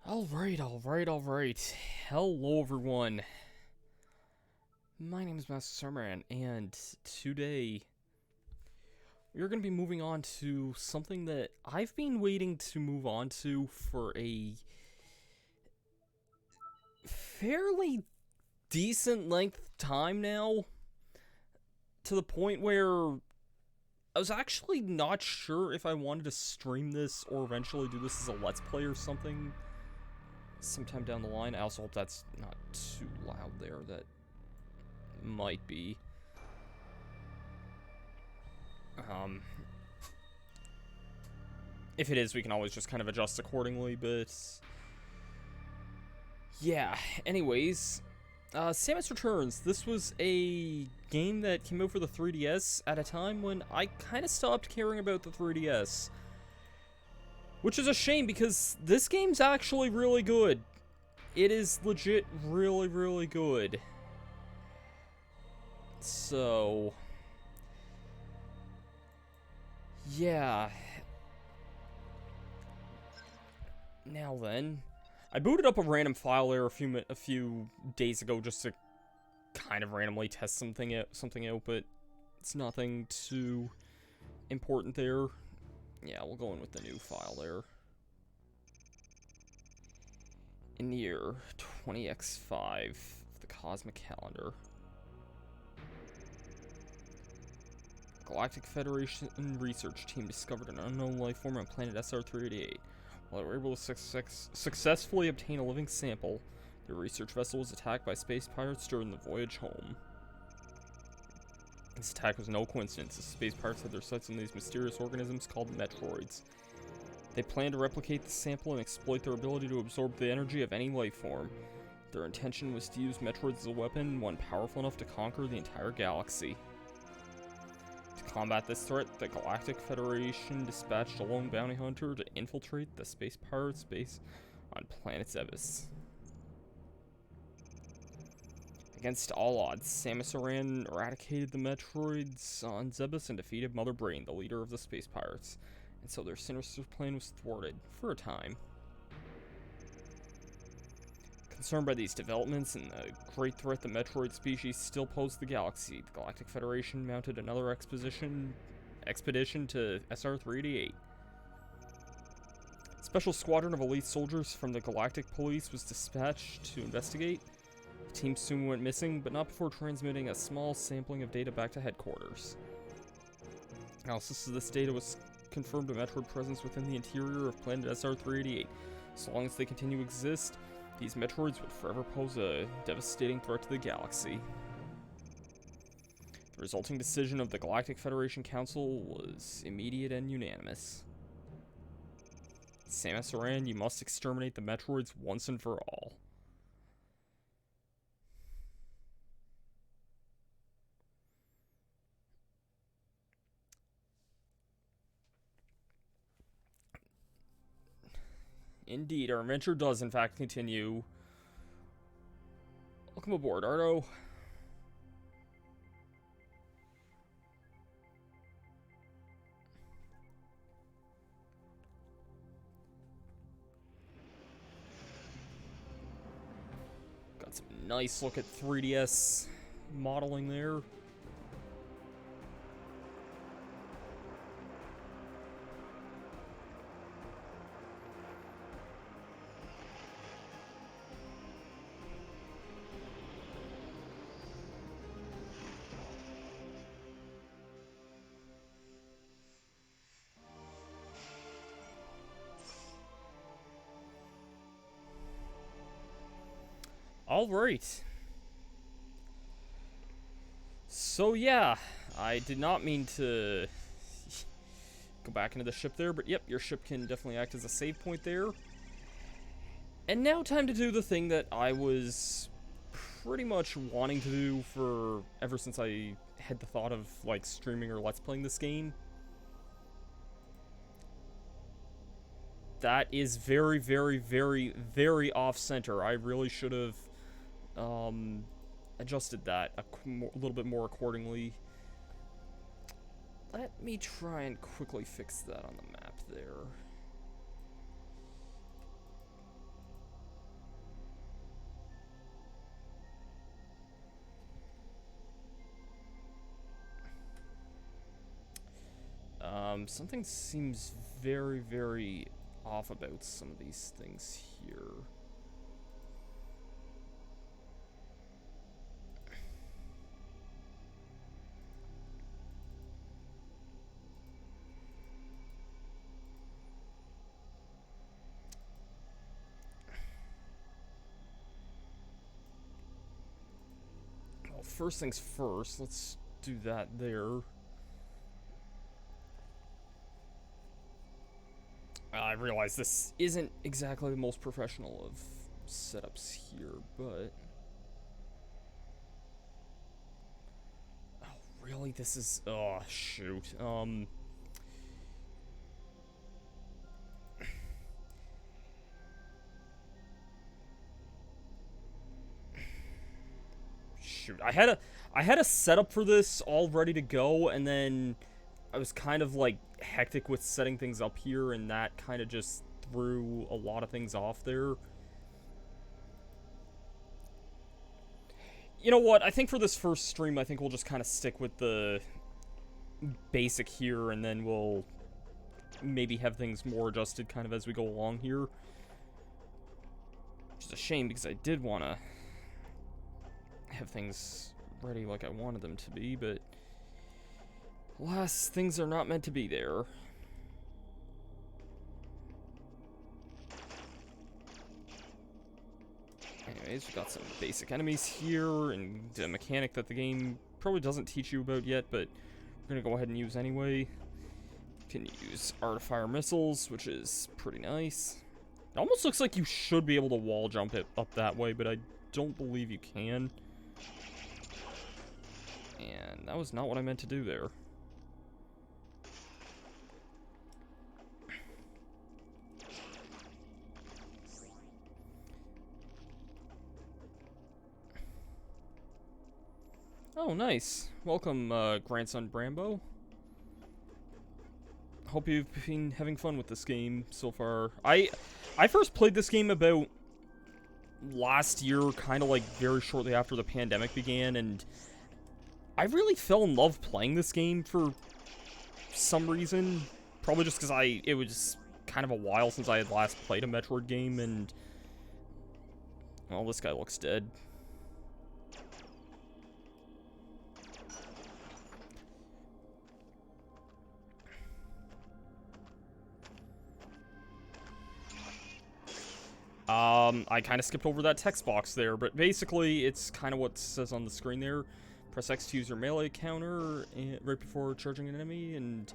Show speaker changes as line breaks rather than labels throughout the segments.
Alright. Hello, everyone. My name is Master Summerman, and today we're going to be moving on to something that I've been waiting to move on to for a fairly decent length of time now, to the point where I was actually not sure if I wanted to stream this or eventually do this as a Let's Play or something sometime down the line. I also hope that's not too loud there. That might be. If it is, we can always just kind of adjust accordingly, but yeah, anyways, Samus Returns. This was a game that came out for the 3DS at a time when I kind of stopped caring about the 3DS. Which is a shame, because this game's actually really good. It is legit really, really good. So yeah. Now then, I booted up a random file there a few days ago just to kind of randomly test something out, but it's nothing too important there. Yeah, we'll go in with the new file there. In the year 20x5, the Cosmic Calendar. Galactic Federation research team discovered an unknown life form on planet SR-388. While they were able to successfully obtain a living sample, their research vessel was attacked by space pirates during the voyage home. This attack was no coincidence, as space pirates had their sights on these mysterious organisms called Metroids. They planned to replicate the sample and exploit their ability to absorb the energy of any life form. Their intention was to use Metroids as a weapon, one powerful enough to conquer the entire galaxy. To combat this threat, the Galactic Federation dispatched a lone bounty hunter to infiltrate the space pirates' base on planet Zebes. Against all odds, Samus Aran eradicated the Metroids on Zebes and defeated Mother Brain, the leader of the space pirates, and so their sinister plan was thwarted, for a time. Concerned by these developments and the great threat the Metroid species still pose to the galaxy, the Galactic Federation mounted another expedition to SR-388. A special squadron of elite soldiers from the Galactic Police was dispatched to investigate. The team soon went missing, but not before transmitting a small sampling of data back to headquarters. Analysis of this data was confirmed a Metroid presence within the interior of planet SR-388. So long as they continue to exist, these Metroids would forever pose a devastating threat to the galaxy. The resulting decision of the Galactic Federation Council was immediate and unanimous. Samus Aran, you must exterminate the Metroids once and for all. Indeed, our adventure does in fact continue. Welcome aboard, Ardo. Got some nice look at 3DS modeling there. Alright. So yeah, I did not mean to go back into the ship there, but yep, your ship can definitely act as a save point there. And now time to do the thing that I was pretty much wanting to do for ever since I had the thought of like streaming or let's playing this game. That is very, very, very, very off-center. I really should have adjusted that a little bit more accordingly. Let me try and quickly fix that on the map there. Something seems very, very off about some of these things here. Well, first things first, let's do that there. I realize this isn't exactly the most professional of setups here, but... Oh, really? This is... Oh, shoot. Shoot. I had a setup for this all ready to go, and then I was kind of, like, hectic with setting things up here, and that kind of just threw a lot of things off there. You know what? I think for this first stream, I think we'll just kind of stick with the basic here, and then we'll maybe have things more adjusted kind of as we go along here. Which is a shame, because I did want to have things ready like I wanted them to be, but alas, things are not meant to be there. Anyways, we've got some basic enemies here, and a mechanic that the game probably doesn't teach you about yet, but we're gonna go ahead and use anyway. Can use artifier missiles, which is pretty nice. It almost looks like you should be able to wall jump it up that way, but I don't believe you can. And that was not what I meant to do there. Oh, nice. Welcome, grandson Brambo. Hope you've been having fun with this game so far. I first played this game about last year, kind of like very shortly after the pandemic began, and I really fell in love playing this game for some reason. Probably just because it was kind of a while since I had last played a Metroid game, and... Well, this guy looks dead. I kind of skipped over that text box there, but basically it's kind of what says on the screen there. Press X to use your melee counter right before charging an enemy, and...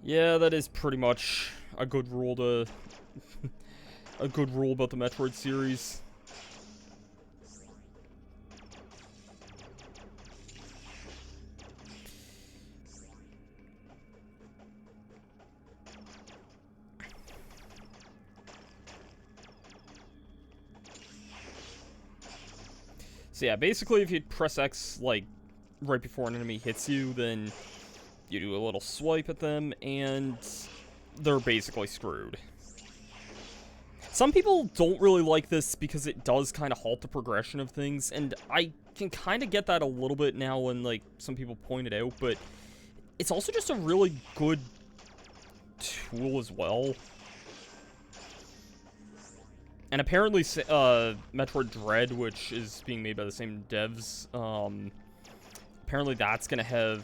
Yeah, that is pretty much a good rule to... a good rule about the Metroid series. So yeah, basically if you press X, like, right before an enemy hits you, then you do a little swipe at them, and they're basically screwed. Some people don't really like this because it does kind of halt the progression of things, and I can kind of get that a little bit now when, like, some people point it out, but it's also just a really good tool as well. And apparently, Metroid Dread, which is being made by the same devs, apparently that's gonna have,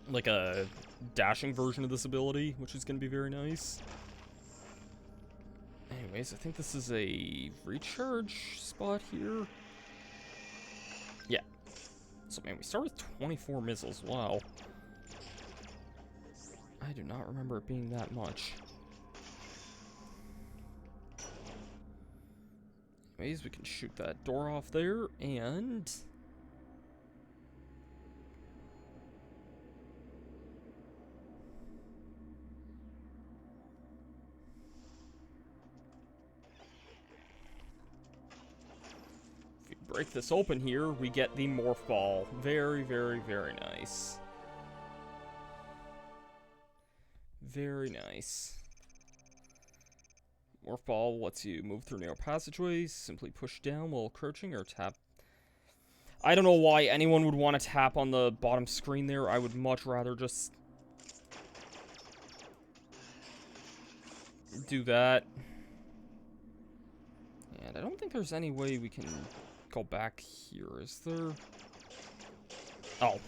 like, a dashing version of this ability, which is gonna be very nice. Anyways, I think this is a recharge spot here. Yeah. So, man, we start with 24 missiles. Wow. I do not remember it being that much. Anyways, we can shoot that door off there, and... if we break this open here, we get the Morph Ball. Very, very, very nice. Very nice. Morph Ball lets you move through narrow passageways, simply push down while crouching or tap I don't know why anyone would want to tap on the bottom screen there. I would much rather just do that. And I don't think there's any way we can go back here, is there? Oh.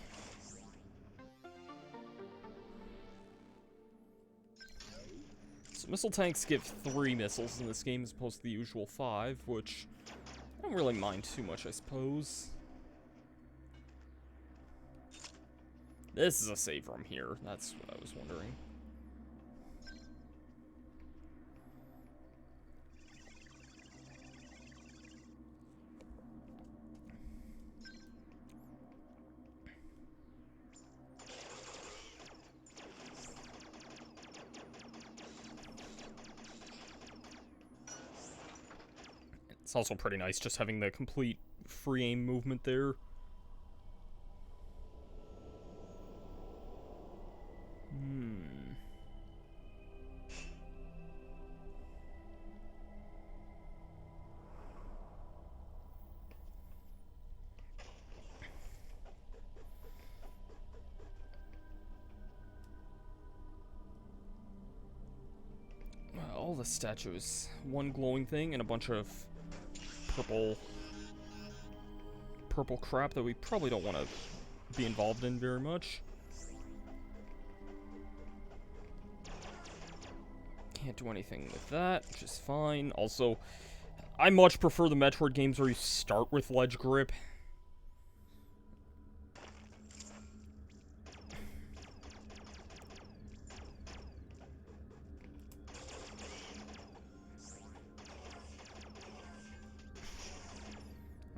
So missile tanks give 3 missiles in this game as opposed to the usual 5, which I don't really mind too much, I suppose. This is a save room here. That's what I was wondering. It's also pretty nice just having the complete free aim movement there. All the statues. One glowing thing and a bunch of purple crap that we probably don't want to be involved in very much. Can't do anything with that, which is fine. Also, I much prefer the Metroid games where you start with ledge grip.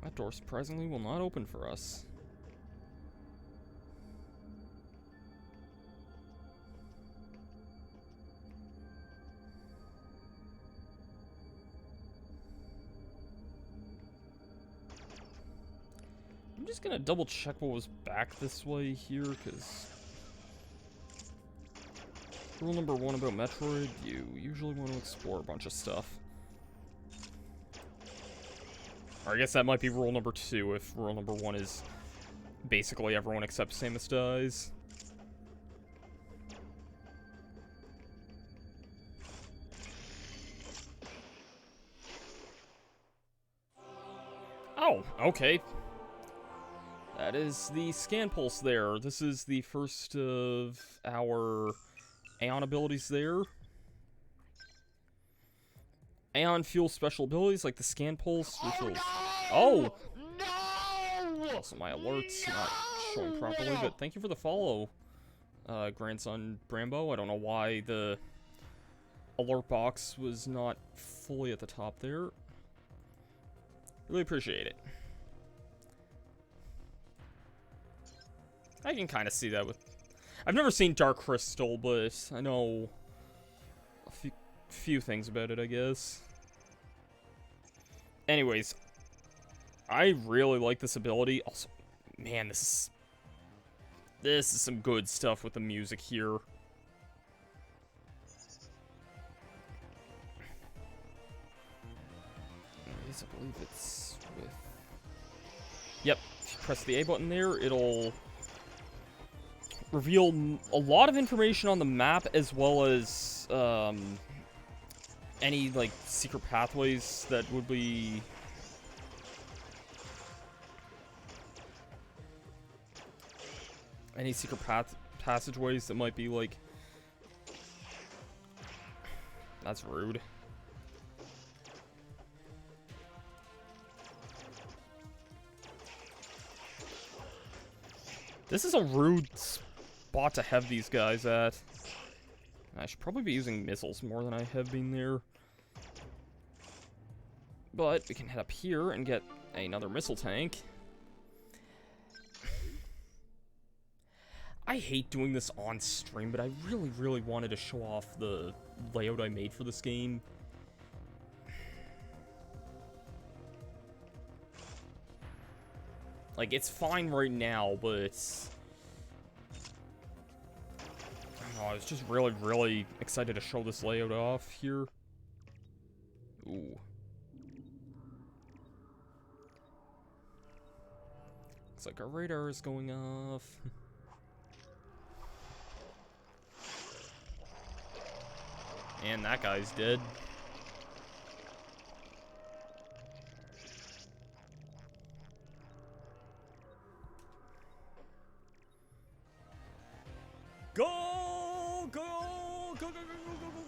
That door surprisingly will not open for us. I'm just gonna double check what was back this way here, because rule number 1 about Metroid, you usually want to explore a bunch of stuff. Or I guess that might be rule number 2 if rule number 1 is basically everyone except Samus dies. Oh, okay. That is the scan pulse there. This is the first of our Aeon abilities there. Aeon fuel special abilities like the scan pulse refills. Oh! No! Also, my alerts not showing properly, but thank you for the follow, grandson Brambo. I don't know why the alert box was not fully at the top there. Really appreciate it. I can kind of see that with... I've never seen Dark Crystal, but I know a few things about it, I guess. Anyways, I really like this ability. Also, man, this is some good stuff with the music here. Anyways, I believe it's with... Yep, if you press the A button there, it'll reveal a lot of information on the map, as well as any like secret pathways that would be passageways that might be like... That's rude. This is a rude spot to have these guys at. I should probably be using missiles more than I have been there. But we can head up here and get another missile tank. I hate doing this on stream, but I really, really wanted to show off the layout I made for this game. Like, it's fine right now, but... I was just really, really excited to show this layout off here. Ooh. Looks like our radar is going off. And that guy's dead.
Go! Go! Go! Go! Go! Go!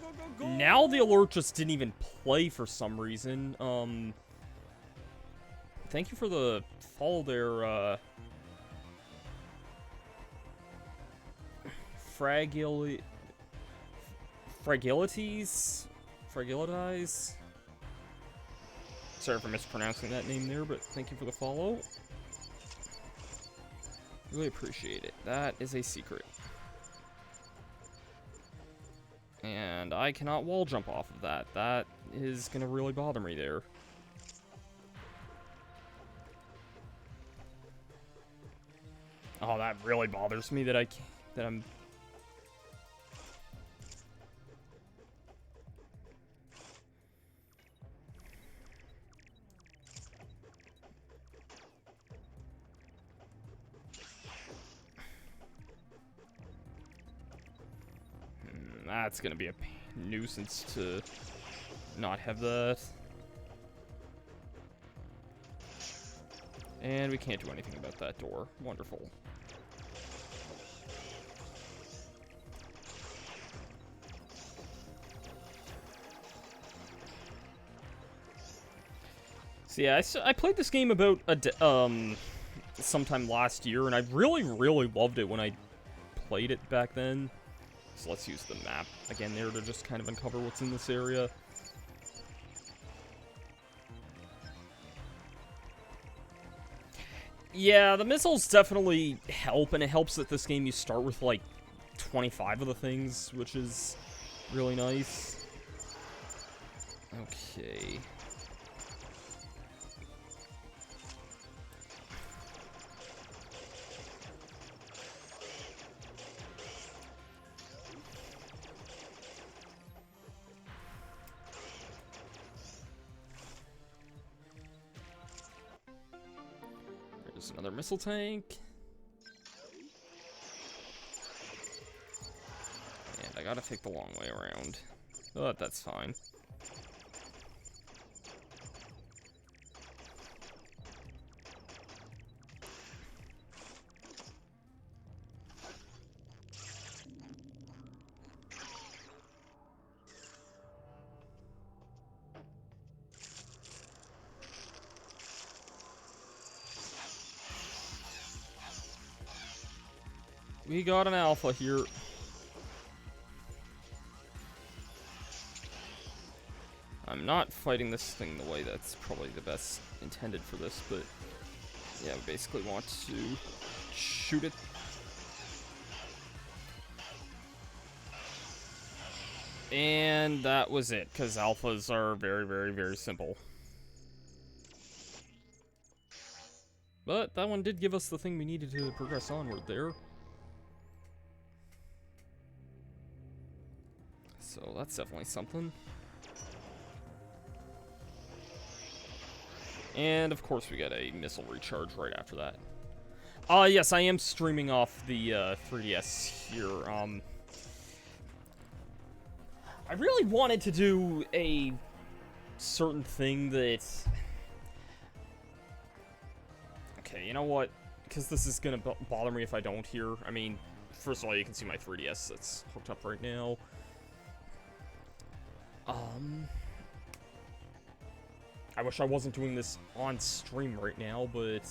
Go! Go! Go!
Now the alert just didn't even play for some reason. Thank you for the follow there, Fragilities? Fragilities? Sorry for mispronouncing that name there, but thank you for the follow. Really appreciate it. That is a secret. And I cannot wall jump off of that. That is gonna really bother me there. Oh, that really bothers me that I can't, that I'm... That's gonna be a nuisance to not have that. And we can't do anything about that door. Wonderful. So yeah, I played this game about sometime last year, and I really loved it when I played it back then. So let's use the map again there to just kind of uncover what's in this area. Yeah, the missiles definitely help, and it helps that this game you start with like 25 of the things, which is really nice. Okay. There's another missile tank. And I gotta take the long way around. But that's fine. We got an alpha here. I'm not fighting this thing the way that's probably the best intended for this, but yeah, we basically want to shoot it. And that was it, because alphas are very simple. But that one did give us the thing we needed to progress onward there. So that's definitely something. And of course we get a missile recharge right after that. Yes, I am streaming off the 3DS here. I really wanted to do a certain thing that... Okay, you know what? Because this is gonna bother me if I don't here. I mean, first of all, you can see my 3DS that's hooked up right now. I wish I wasn't doing this on stream right now, but...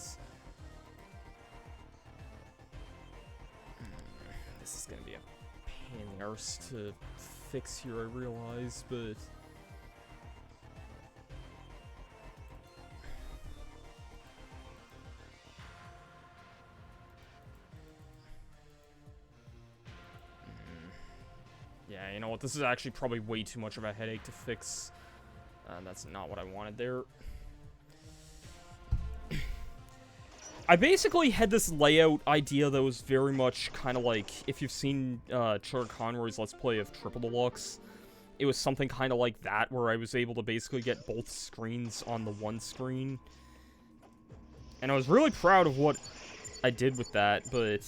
This is gonna be a pain in the arse to fix here, I realize, but... Yeah, you know what, this is actually probably way too much of a headache to fix. That's not what I wanted there. I basically had this layout idea that was very much kind of like, if you've seen Charter Conroy's Let's Play of Triple Deluxe, it was something kind of like that, where I was able to basically get both screens on the one screen. And I was really proud of what I did with that, but...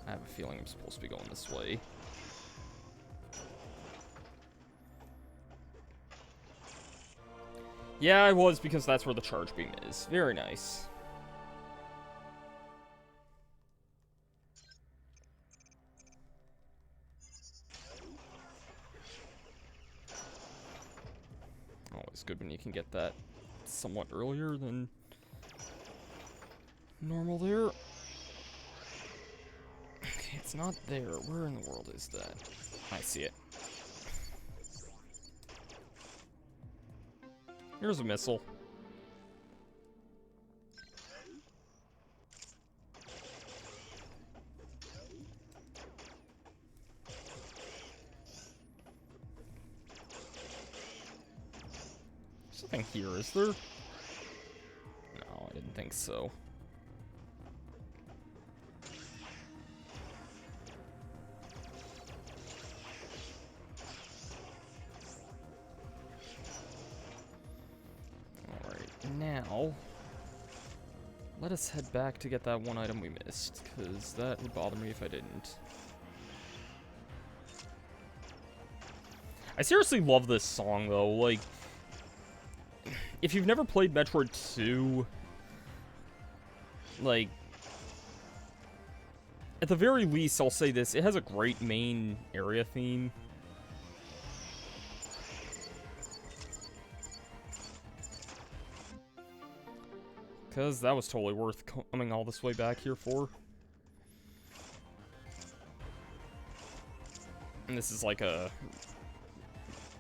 I have a feeling I'm supposed to be going this way. Yeah, I was, because that's where the charge beam is. Very nice. Always good when you can get that somewhat earlier than normal there. Okay, it's not there. Where in the world is that? I see it. Here's a missile. There's nothing here, is there? No, I didn't think so. Now, let us head back to get that one item we missed, because that would bother me if I didn't. I seriously love this song, though. Like, if you've never played Metroid 2, like, at the very least, I'll say this, it has a great main area theme. Because that was totally worth coming all this way back here for. And this is like a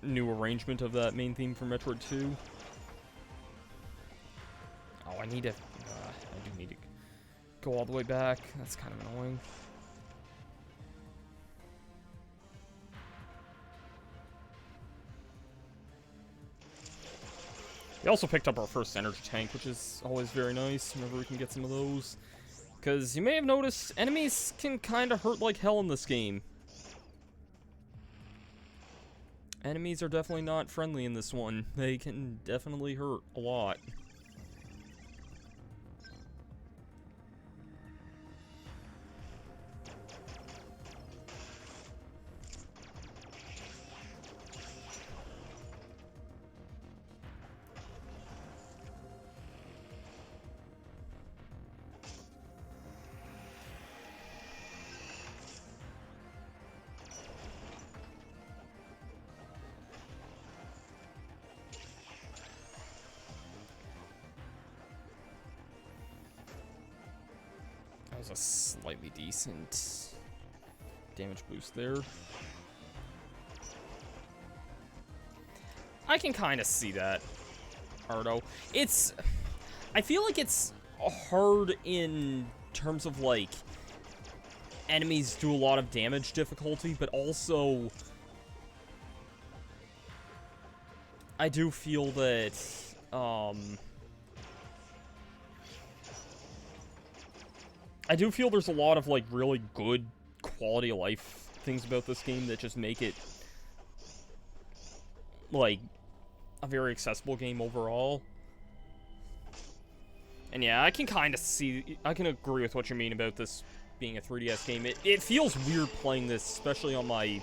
new arrangement of that main theme from Metroid 2. Oh, I do need to go all the way back. That's kind of annoying. We also picked up our first energy tank, which is always very nice whenever we can get some of those. Because you may have noticed, enemies can kind of hurt like hell in this game. Enemies are definitely not friendly in this one. They can definitely hurt a lot. That was a slightly decent damage boost there. I can kind of see that, Ardo. I feel like it's hard in terms of, like, enemies do a lot of damage difficulty, but also I do feel that, I do feel there's a lot of, like, really good quality of life things about this game that just make it, like, a very accessible game overall. And yeah, I can kind of see, I can agree with what you mean about this being a 3DS game. It feels weird playing this, especially on my,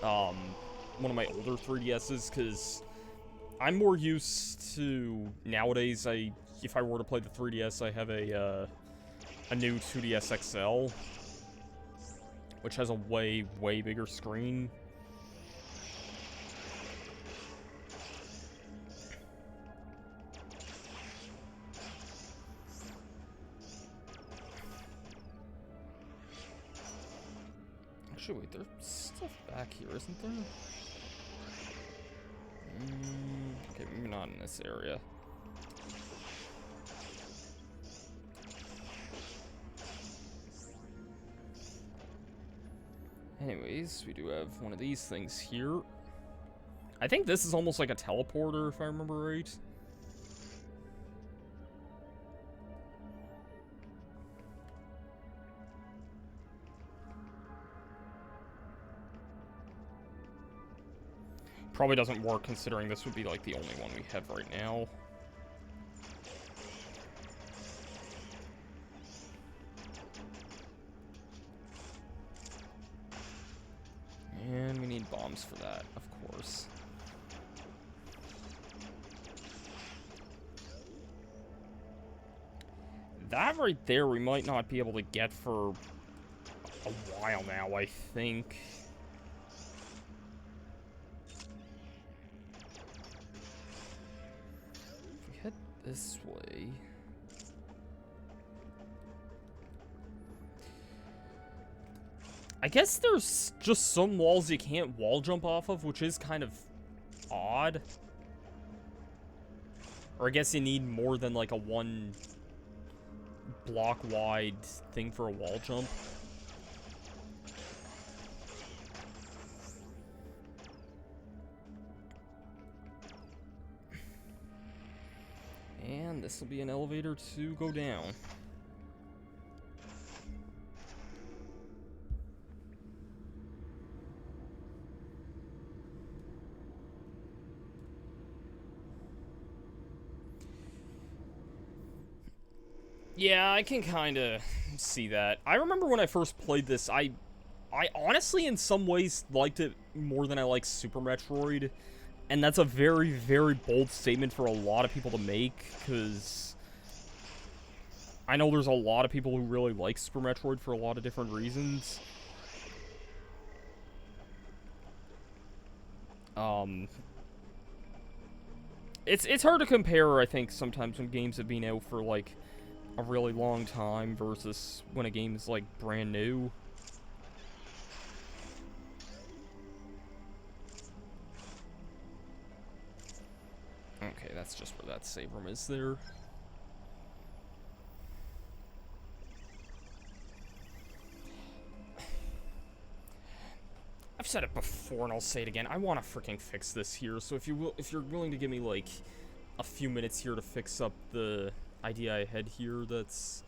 one of my older 3DSs, because I'm more used to, nowadays, if I were to play the 3DS, I have a new 2DS XL, which has a way, way bigger screen. Actually, wait, there's stuff back here, isn't there? Okay, maybe not in this area. Anyways, we do have one of these things here. I think this is almost like a teleporter, if I remember right. Probably doesn't work considering this would be, like, the only one we have right now. And we need bombs for that, of course. That right there we might not be able to get for a while now, I think. If we head this way... I guess there's just some walls you can't wall jump off of, which is kind of odd. Or I guess you need more than like a 1 block wide thing for a wall jump. And this will be an elevator to go down. Yeah, I can kind of see that. I remember when I first played this, I honestly, in some ways, liked it more than I like Super Metroid. And that's a very, very bold statement for a lot of people to make, because I know there's a lot of people who really like Super Metroid for a lot of different reasons. It's hard to compare, I think, sometimes when games have been out for, like, a really long time versus when a game is, like, brand new. Okay, that's just where that save room is there. I've said it before and I'll say it again. I want to freaking fix this here. So if you're willing to give me like a few minutes here to fix up the idea I had here, that's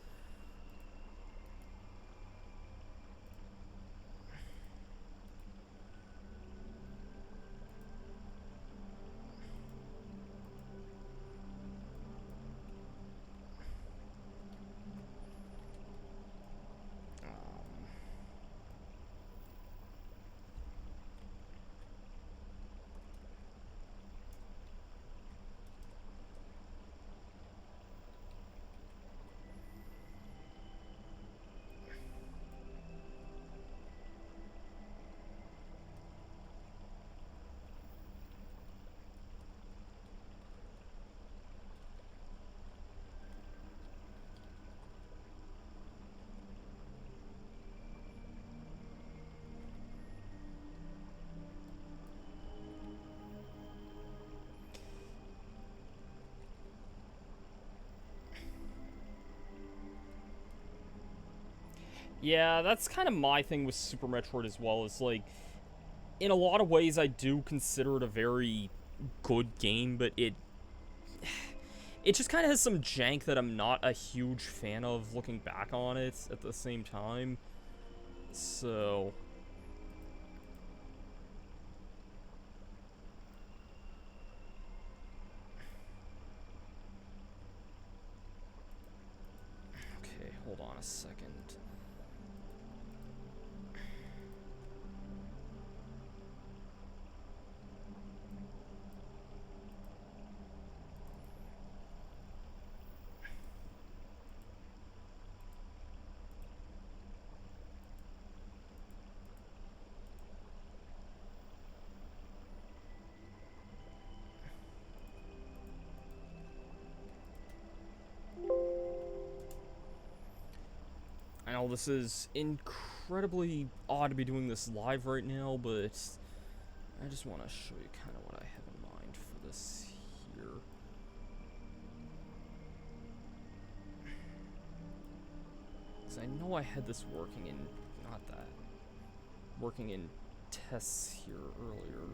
yeah, that's kind of my thing with Super Metroid as well. Is like, in a lot of ways, I do consider it a very good game, but it just kind of has some jank that I'm not a huge fan of looking back on it at the same time. So okay, hold on a second. I know this is incredibly odd to be doing this live right now, but I just want to show you kind of what I have in mind for this here. Because I know I had this working in, working in tests here earlier.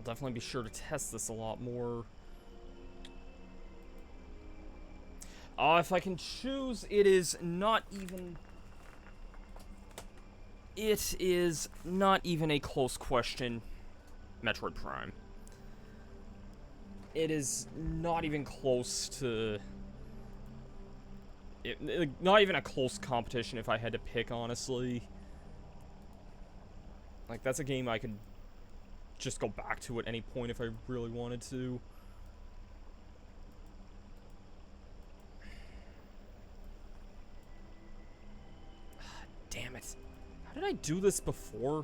definitely be sure to test this a lot more. If I can choose, it is not even a close question, Metroid Prime. It is not even close to... not even a close competition if I had to pick, honestly. Like, that's a game I could just go back to at any point if I really wanted to. Damn it. How did I do this before?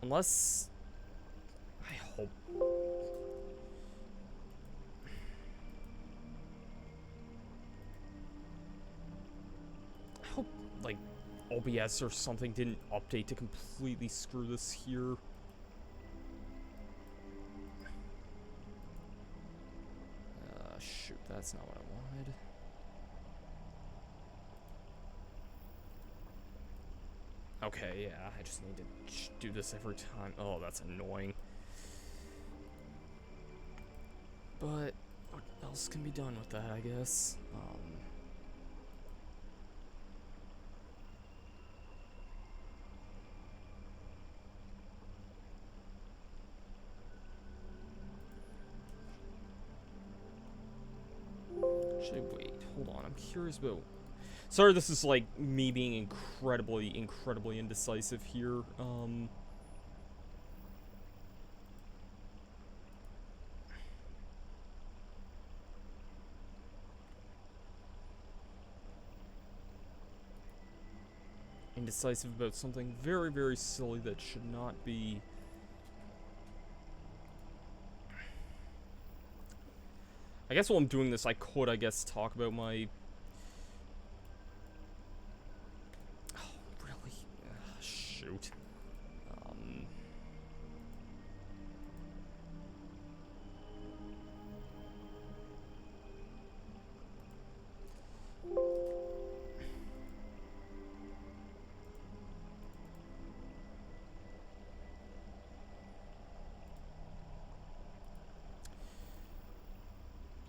Unless... I hope... I hope, like, OBS or something didn't update to completely screw this here. Shoot, that's not what I wanted. Okay, yeah, I just need to do this every time. Oh, that's annoying. But what else can be done with that, I guess? Actually, wait, hold on. I'm curious about... Sorry, this is like me being incredibly indecisive here. Indecisive about something very silly that should not be... I guess while I'm doing this, I could, I guess, talk about my... Oh, really? Shoot.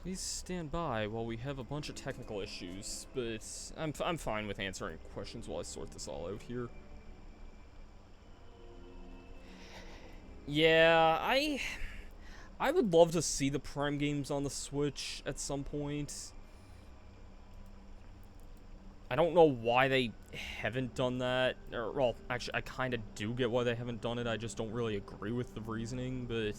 Please stand by while we have a bunch of technical issues, but I'm fine with answering questions while I sort this all out here. Yeah, I would love to see the Prime games on the Switch at some point. I don't know why they haven't done that. Or, well, actually, I kind of do get why they haven't done it. I just don't really agree with the reasoning, but...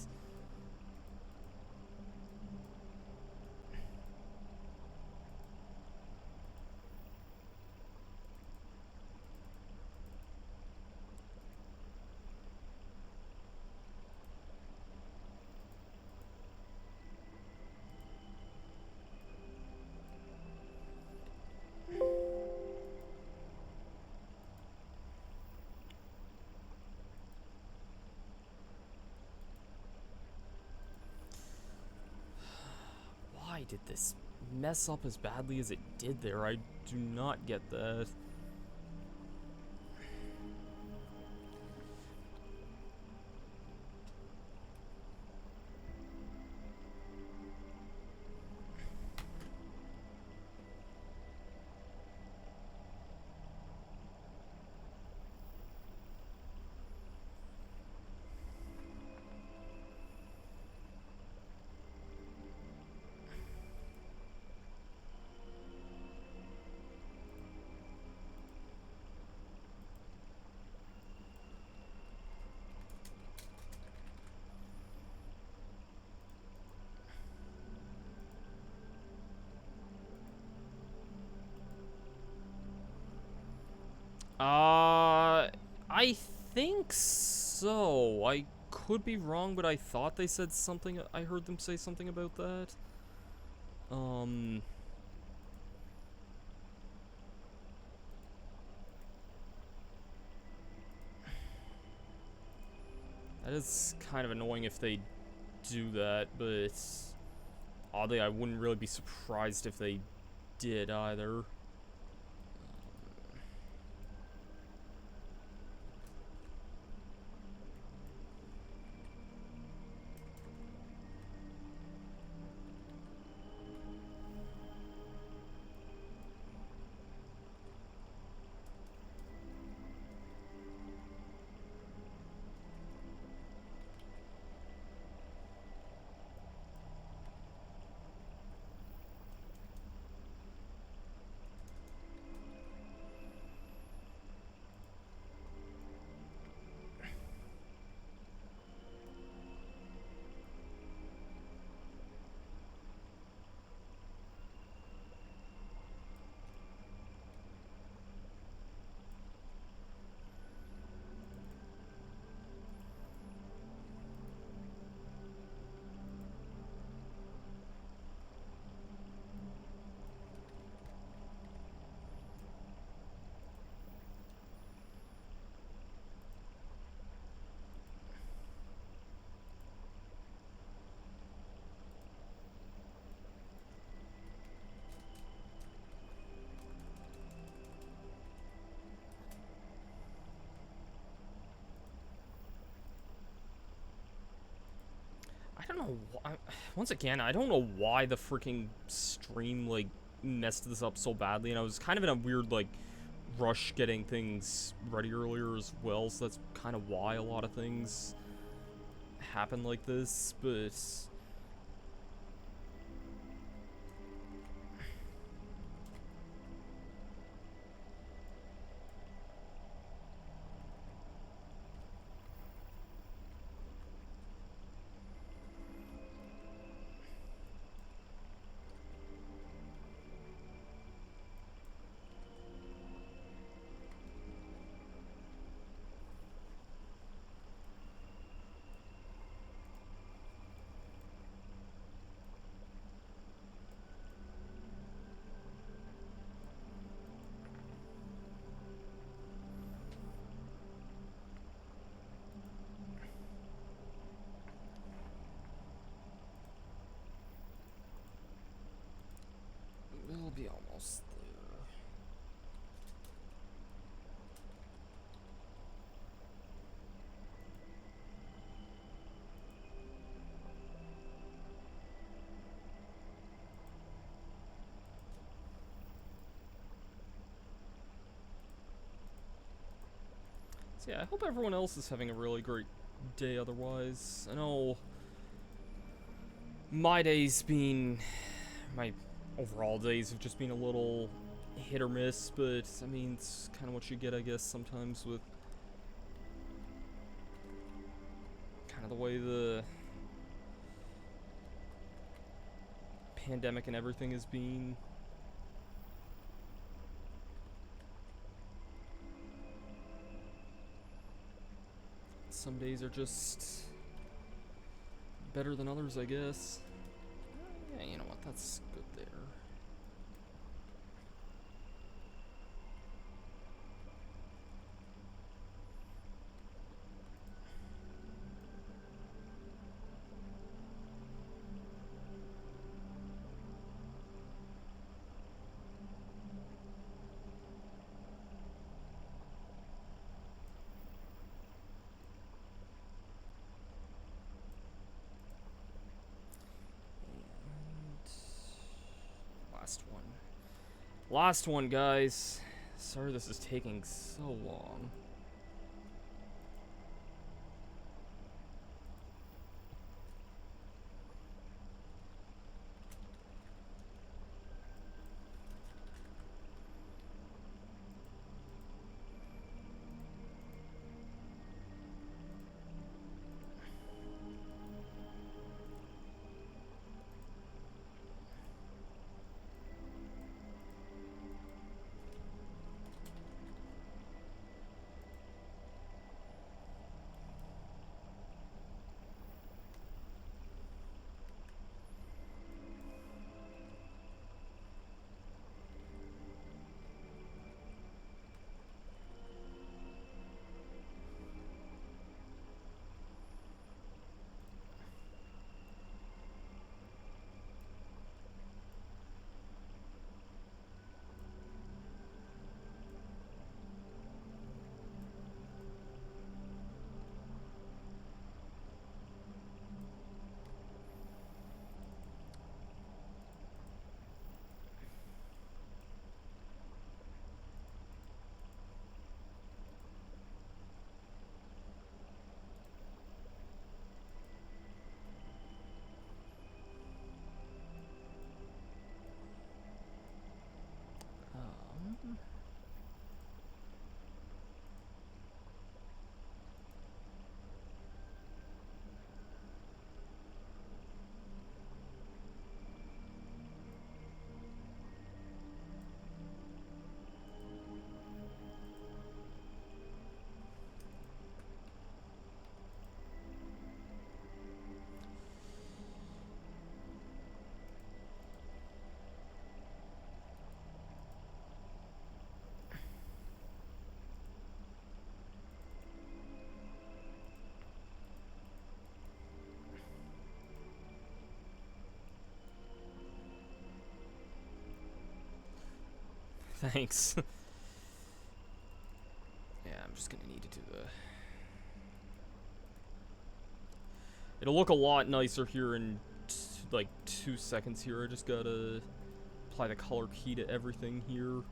Why did this mess up as badly as it did there? I do not get that. I think so. I could be wrong, but I thought they said something. I heard them say something about that. That is kind of annoying if they do that, but oddly, I wouldn't really be surprised if they did either. know why. Once again, I don't know why the freaking stream, like, messed this up so badly. And I was kind of in a weird, like, rush getting things ready earlier as well. So that's kind of why a lot of things happen like this. But we'll be almost there. So yeah, I hope everyone else is having a really great day otherwise. I know my overall days have just been a little hit or miss, but I mean, it's kind of what you get, I guess, sometimes with kind of the way the pandemic and everything has been. Some days are just better than others, I guess. Yeah, you know what? That's good there. And last one, guys. Sorry this is taking so long. Thanks. Yeah, I'm just gonna need to do It'll look a lot nicer here in like 2 seconds here. I just gotta apply the color key to everything here.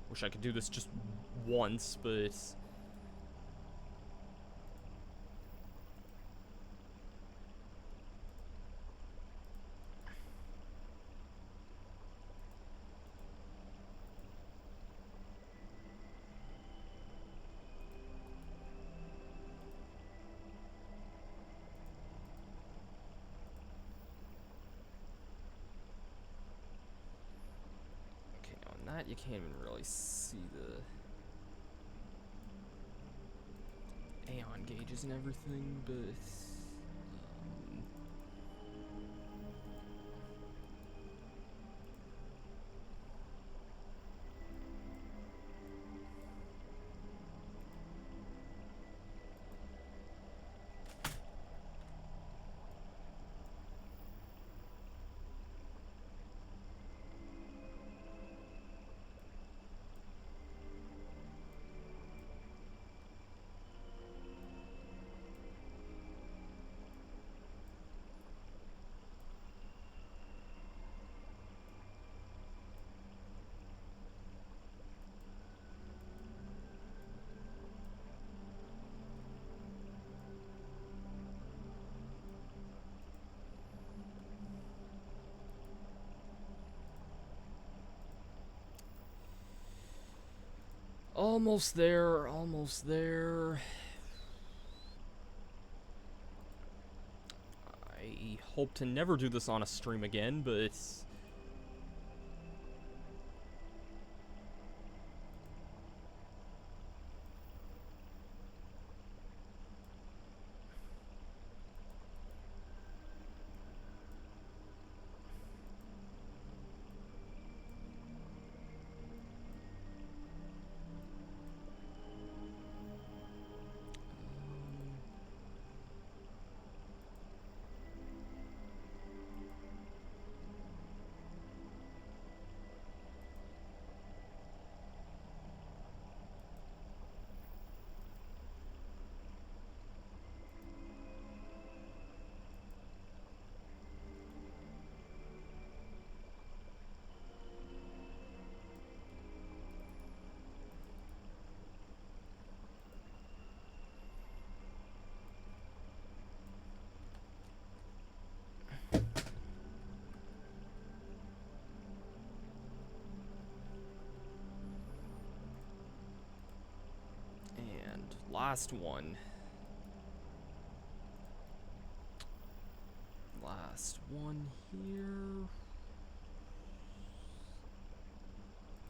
Wish I could do this just once, but okay, now on that you can't even really see the Aeon gauges and everything, but almost there, almost there. I hope to never do this on a stream again, but and last one. Last one here.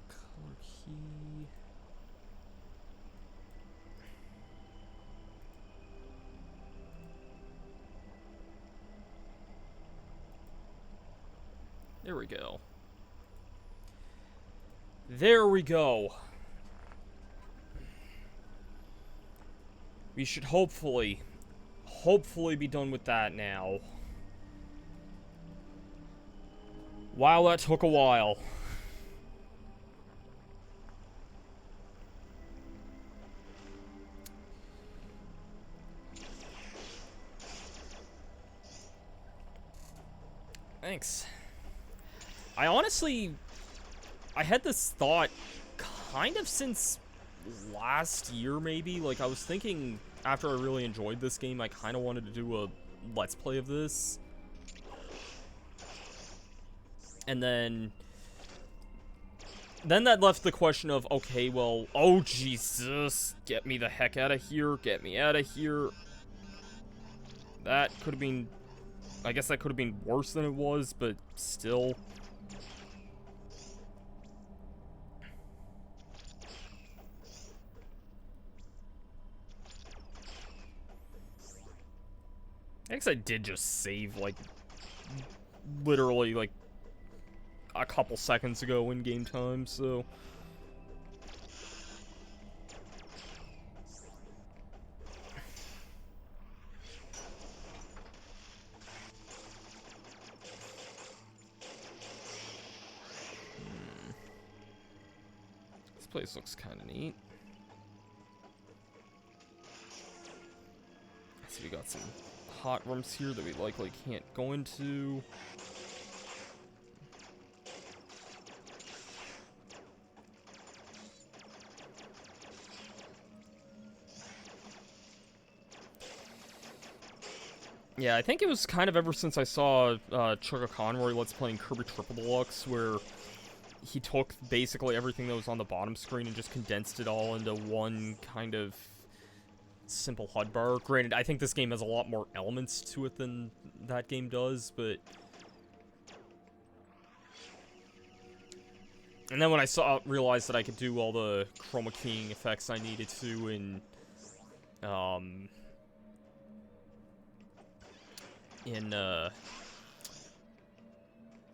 Color key. There we go. There we go. We should hopefully be done with that now. Wow, that took a while. Thanks. I honestly, I had this thought kind of since last year, maybe. Like, I was thinking after I really enjoyed this game, I kind of wanted to do a Let's Play of this. And then that left the question of, okay, well, oh Jesus, get me the heck out of here, get me out of here. That could have been, I guess that could have been worse than it was, but still. I guess I did just save, like, literally, like, a couple seconds ago in game time, so. This place looks kind of neat. I see we got some hot rooms here that we likely can't go into. Yeah, I think it was kind of ever since I saw Chugga Conroy Let's Playing Kirby Triple Deluxe, where he took basically everything that was on the bottom screen and just condensed it all into one kind of simple HUD bar. Granted, I think this game has a lot more elements to it than that game does, but... And then when I realized that I could do all the chroma keying effects I needed to in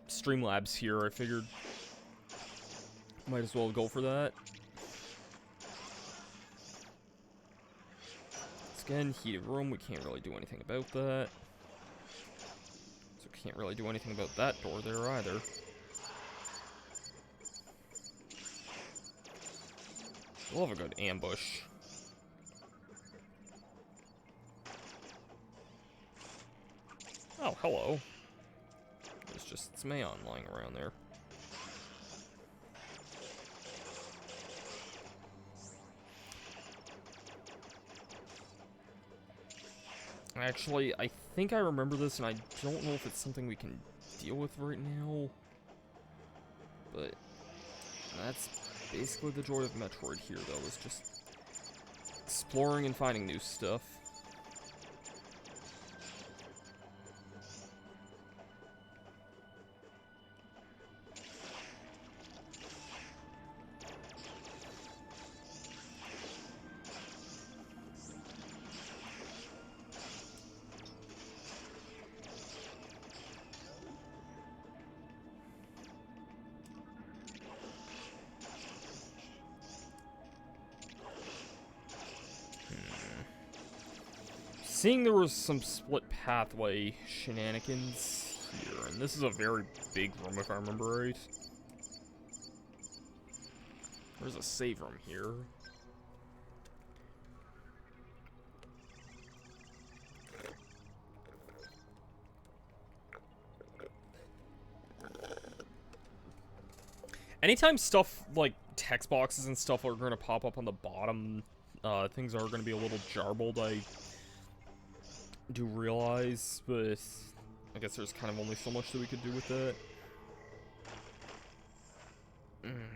Streamlabs here, I figured might as well go for that. Once again, heated room, we can't really do anything about that. So can't really do anything about that door there either. We'll have a good ambush. Oh, hello. It's just Mayon lying around there. Actually, I think I remember this, and I don't know if it's something we can deal with right now. But that's basically the joy of Metroid here, though, is just exploring and finding new stuff. Seeing there was some split pathway shenanigans here, and this is a very big room if I remember right. There's a save room here. Anytime stuff like text boxes and stuff are going to pop up on the bottom, things are going to be a little jarbled, I do realize, but I guess there's kind of only so much that we could do with that.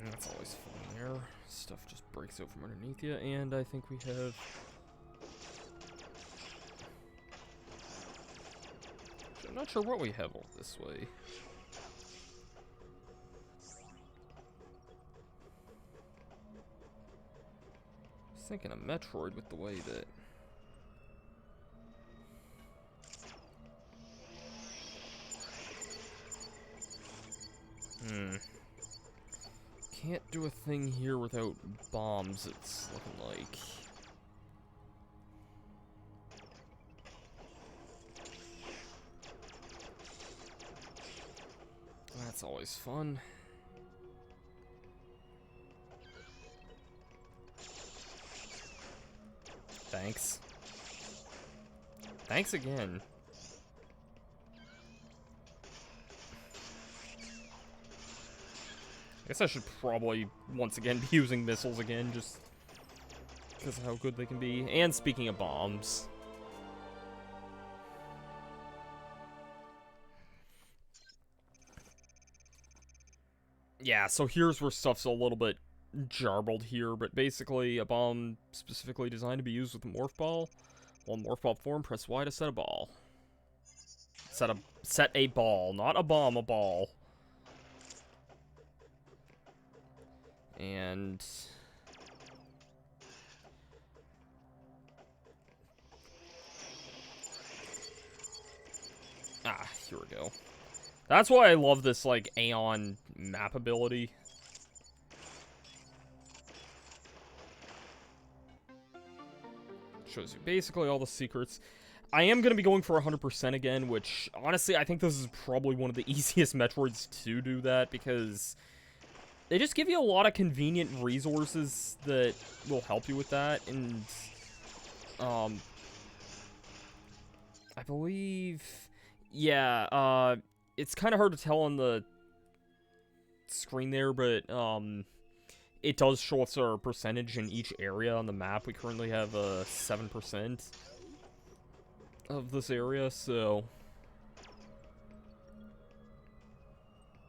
That's always fun there. Stuff just breaks out from underneath you, and I think we have... I'm not sure what we have all this way. I was thinking of Metroid with the way that... Can't do a thing here without bombs, it's looking like. That's always fun. Thanks. Thanks again. I guess I should probably, once again, be using missiles again, just because of how good they can be. And speaking of bombs... Yeah, so here's where stuff's a little bit jarbled here, but basically a bomb specifically designed to be used with a morph ball. While morph ball form, press Y to set a ball. Set a ball, not a bomb, a ball. And... Ah, here we go. That's why I love this, like, Aeon map ability. Shows you basically all the secrets. I am going to be going for 100% again, which, honestly, I think this is probably one of the easiest Metroids to do that, because they just give you a lot of convenient resources that will help you with that, and, I believe... Yeah, it's kind of hard to tell on the screen there, but, it does show us our percentage in each area on the map. We currently have, 7% of this area, so...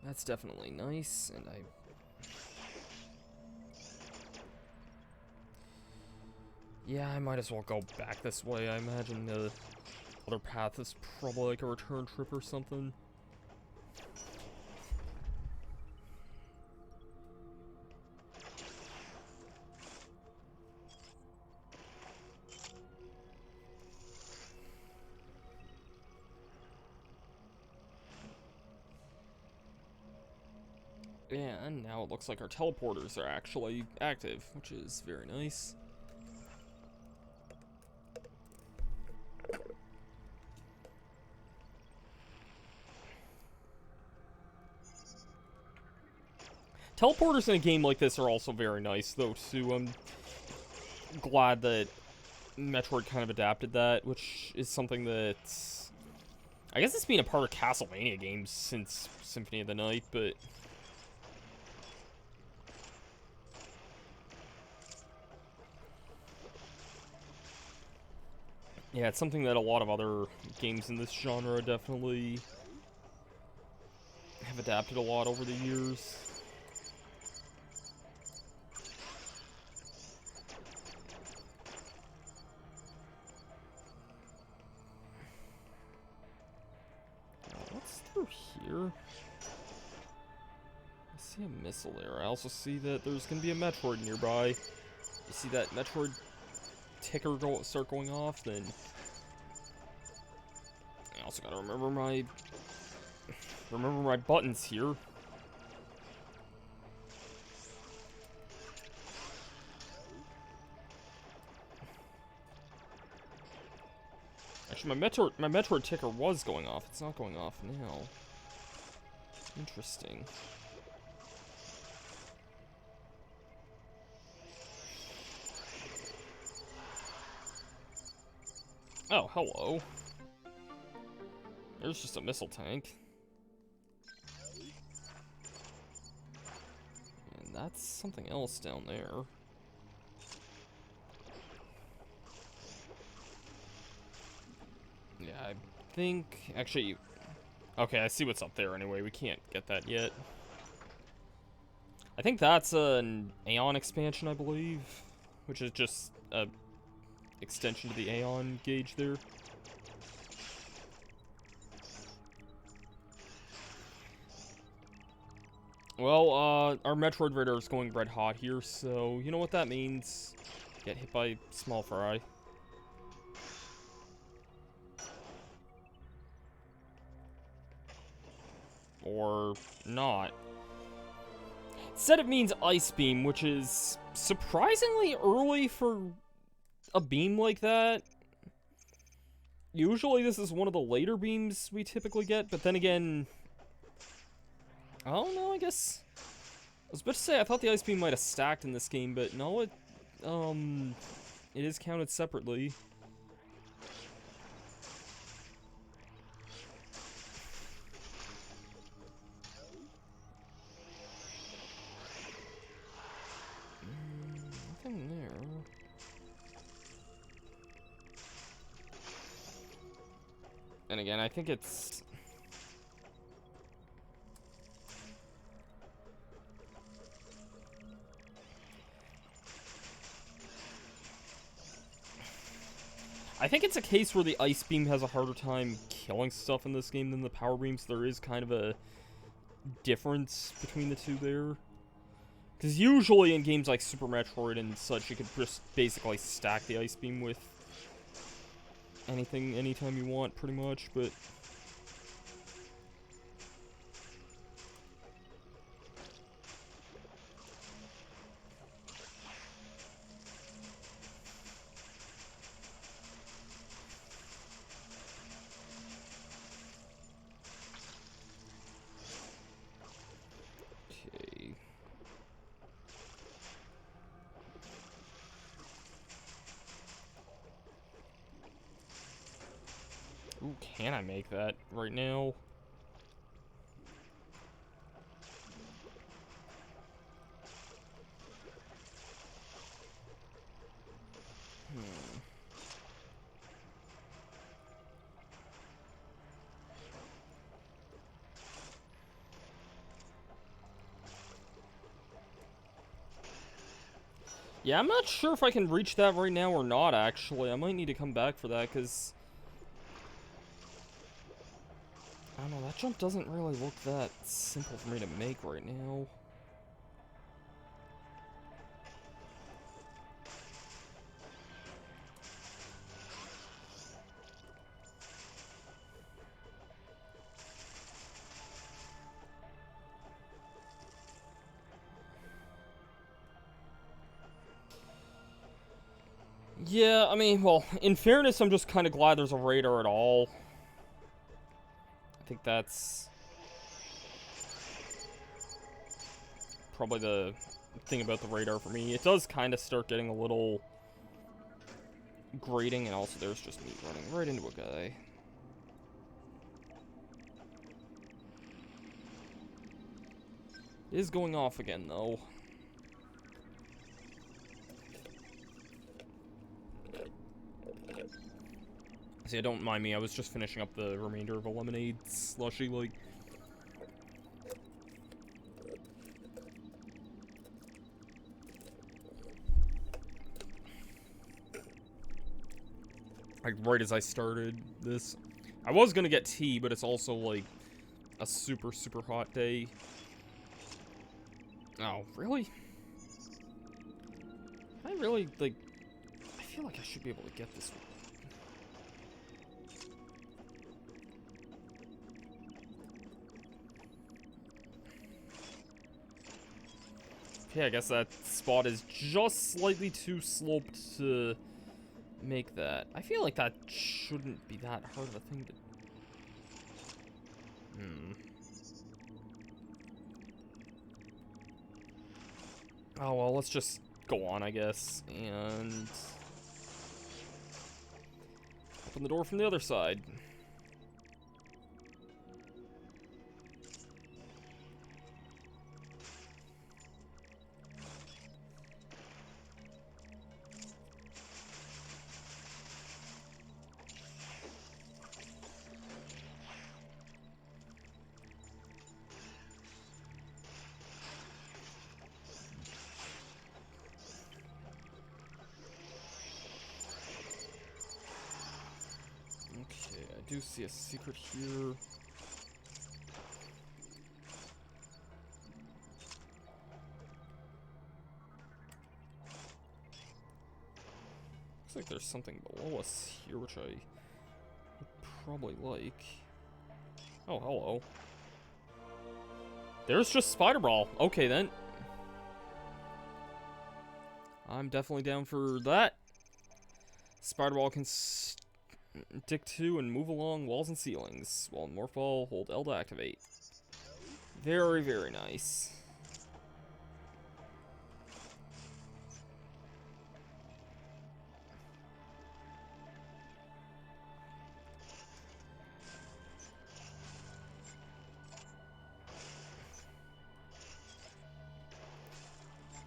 That's definitely nice, and Yeah, I might as well go back this way. I imagine the other path is probably like a return trip or something. And now it looks like our teleporters are actually active, which is very nice. Teleporters in a game like this are also very nice, though, too. I'm glad that Metroid kind of adapted that, which is something that... I guess it's been a part of Castlevania games since Symphony of the Night, but... Yeah, it's something that a lot of other games in this genre definitely have adapted a lot over the years. What's through here? I see a missile there. I also see that there's going to be a Metroid nearby. You see that Metroid ticker start going off, then... I also gotta remember my buttons here. Actually, my Metroid ticker was going off. It's not going off now. Interesting. Oh, hello. There's just a missile tank. And that's something else down there. Yeah, I think... Actually... Okay, I see what's up there anyway. We can't get that yet. I think that's an Aeon expansion, I believe. Which is just a extension to the Aeon gauge there. Well, our Metroid radar is going red hot here, so you know what that means. Get hit by small fry. Or not. Instead it means Ice Beam, which is surprisingly early for a beam like that. Usually this is one of the later beams we typically get, but then again... I don't know, I guess... I was about to say, I thought the Ice Beam might have stacked in this game, but no, it is counted separately. Nothing there. And again, I think it's... I think it's a case where the Ice Beam has a harder time killing stuff in this game than the Power Beam, so there is kind of a difference between the two there. Because usually in games like Super Metroid and such, you could just basically stack the Ice Beam with anything, anytime you want, pretty much, but... Okay. Ooh, can I make that right now? Yeah, I'm not sure if I can reach that right now or not, actually. I might need to come back for that, because... I don't know, that jump doesn't really look that simple for me to make right now. Yeah, I mean, well, in fairness, I'm just kind of glad there's a radar at all. I think that's probably the thing about the radar for me. It does kind of start getting a little grating, and also there's just me running right into a guy. It is going off again, though. See, don't mind me, I was just finishing up the remainder of a lemonade slushy, like... Like, right as I started this. I was gonna get tea, but it's also, like, a super, super hot day. Oh, really? I really, like... I feel like I should be able to get this one. Okay, I guess that spot is just slightly too sloped to make that. I feel like that shouldn't be that hard of a thing to... Oh, well, let's just go on, I guess, and... open the door from the other side. Okay, I do see a secret here. Looks like there's something below us here, which I would probably like. Oh, hello. There's just Spider Ball. Okay, then. I'm definitely down for that. Spider Ball can stick to and move along walls and ceilings. While in Morph Ball, hold L to activate. Very, very nice.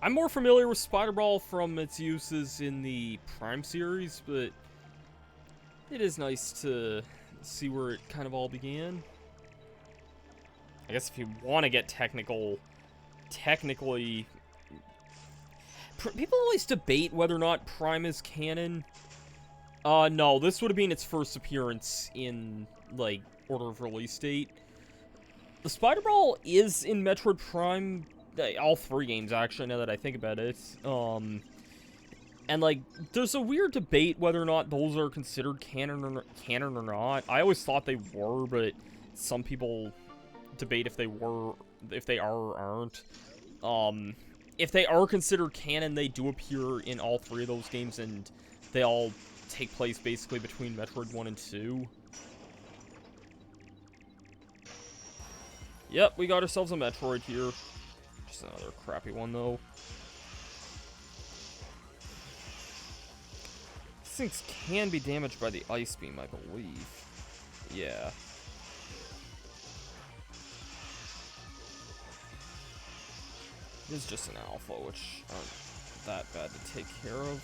I'm more familiar with Spider Ball from its uses in the Prime series, but it is nice to see where it kind of all began. I guess if you want to get technically... People always debate whether or not Prime is canon. No, this would have been its first appearance in, like, order of release date. The Spider Ball is in Metroid Prime... all three games, actually, now that I think about it. And, like, there's a weird debate whether or not those are considered canon or not. I always thought they were, but some people debate if they are or aren't. If they are considered canon, they do appear in all three of those games, and they all take place basically between Metroid 1 and 2. Yep, we got ourselves a Metroid here. Just another crappy one, though. These things can be damaged by the ice beam, I believe. Yeah. It is just an alpha, which aren't that bad to take care of.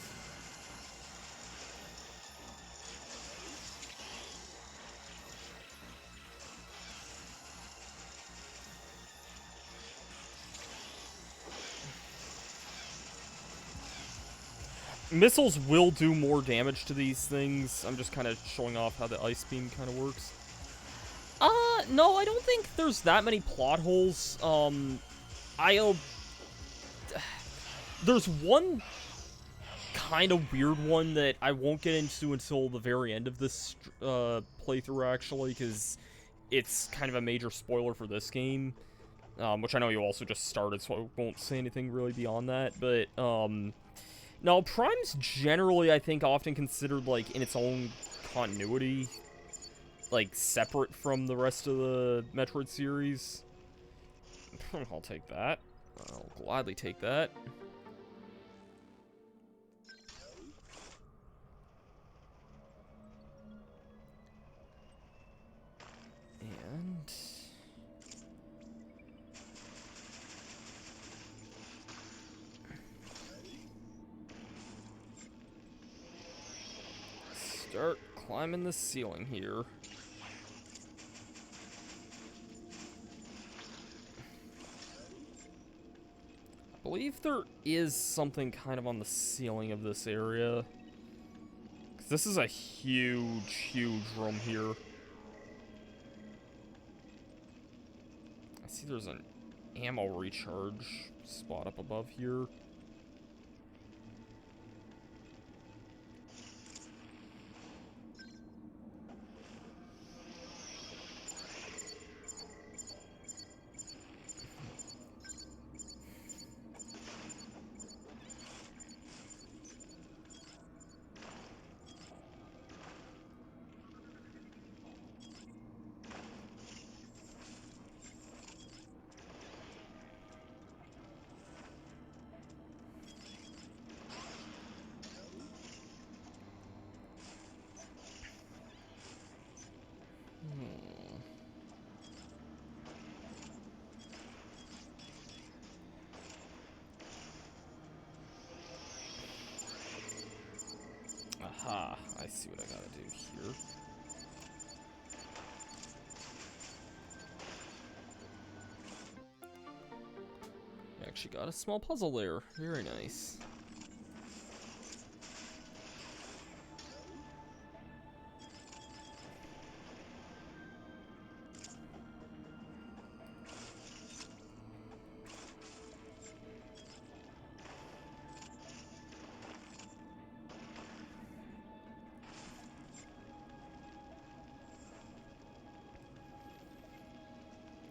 Missiles will do more damage to these things. I'm just kind of showing off how the ice beam kind of works. No, I don't think there's that many plot holes. There's one kind of weird one that I won't get into until the very end of this playthrough, actually, because it's kind of a major spoiler for this game, which I know you also just started, so I won't say anything really beyond that, but, no, Prime's generally, I think, often considered, like, in its own continuity, like, separate from the rest of the Metroid series. I'll take that. I'll gladly take that. And... start climbing the ceiling here. I believe there is something kind of on the ceiling of this area. 'Cause this is a huge, huge room here. I see there's an ammo recharge spot up above here. Aha, I see what I gotta do here. I actually got a small puzzle there. Very nice.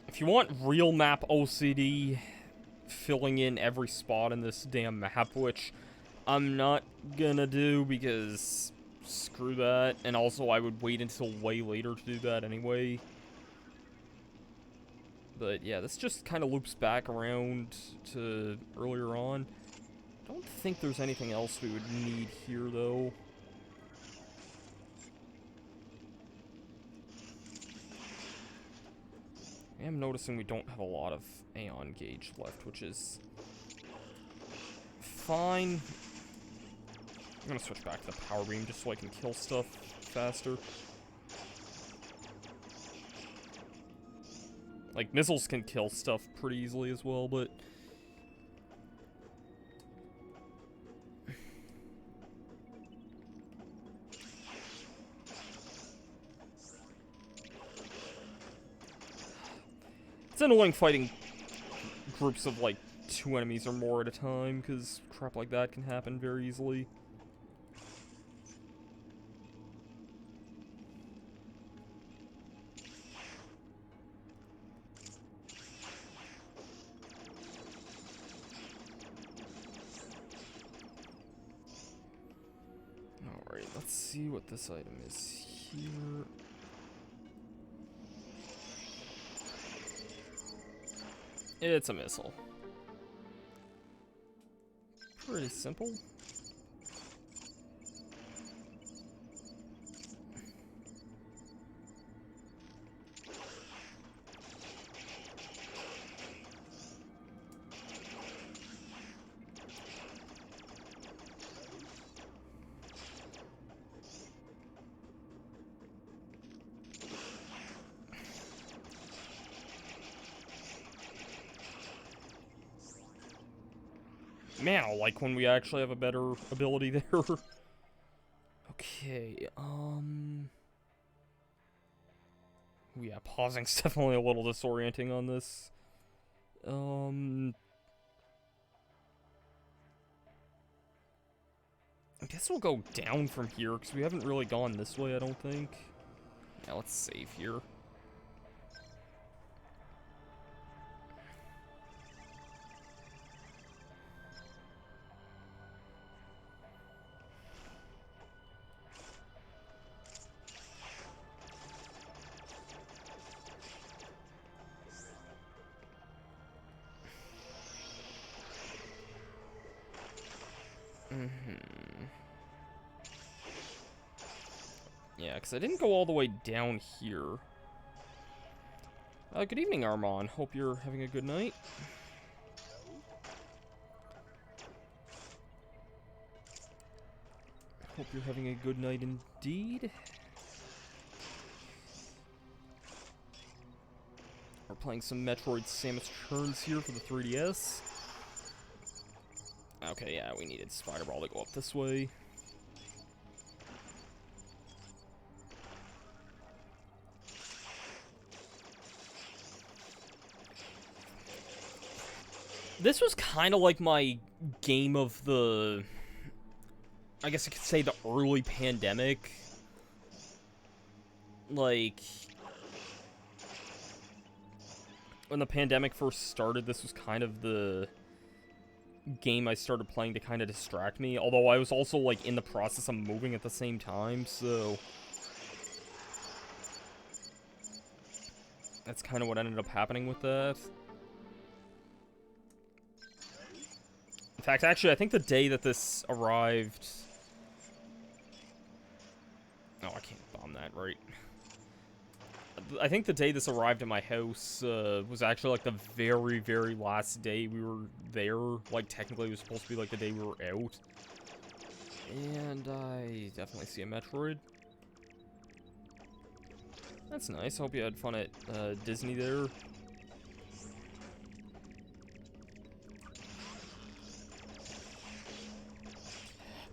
If you want real map OCD, filling in every spot in this damn map, which I'm not gonna do because screw that, and also I would wait until way later to do that anyway. But yeah, this just kind of loops back around to earlier on. Don't think there's anything else we would need here, though. I am noticing we don't have a lot of Aeon gauge left, which is fine. I'm gonna switch back to the power beam just so I can kill stuff faster. Like, missiles can kill stuff pretty easily as well, but... it's annoying fighting groups of, like, 2 enemies or more at a time, because crap like that can happen very easily. Alright, let's see what this item is here. It's a missile. Pretty simple. Man, I like when we actually have a better ability there. Okay, yeah, pausing's definitely a little disorienting on this. I guess we'll go down from here, because we haven't really gone this way, I don't think. Yeah, let's save here. Yeah, because I didn't go all the way down here. Good evening, Armand. Hope you're having a good night. Hope you're having a good night indeed. We're playing some Metroid Samus Returns here for the 3DS. Okay, yeah, we needed Spider Ball to go up this way. This was kind of like my game of the... I guess I could say the early pandemic. Like... when the pandemic first started, this was kind of the game I started playing to kind of distract me. Although I was also, like, in the process of moving at the same time, so... that's kind of what ended up happening with that. In fact, actually, I think the day that this arrived... oh, I can't bomb that, right? I think the day this arrived at my house was actually, like, the very, very last day we were there. Like, technically, it was supposed to be, like, the day we were out. And I definitely see a Metroid. That's nice. Hope you had fun at Disney there.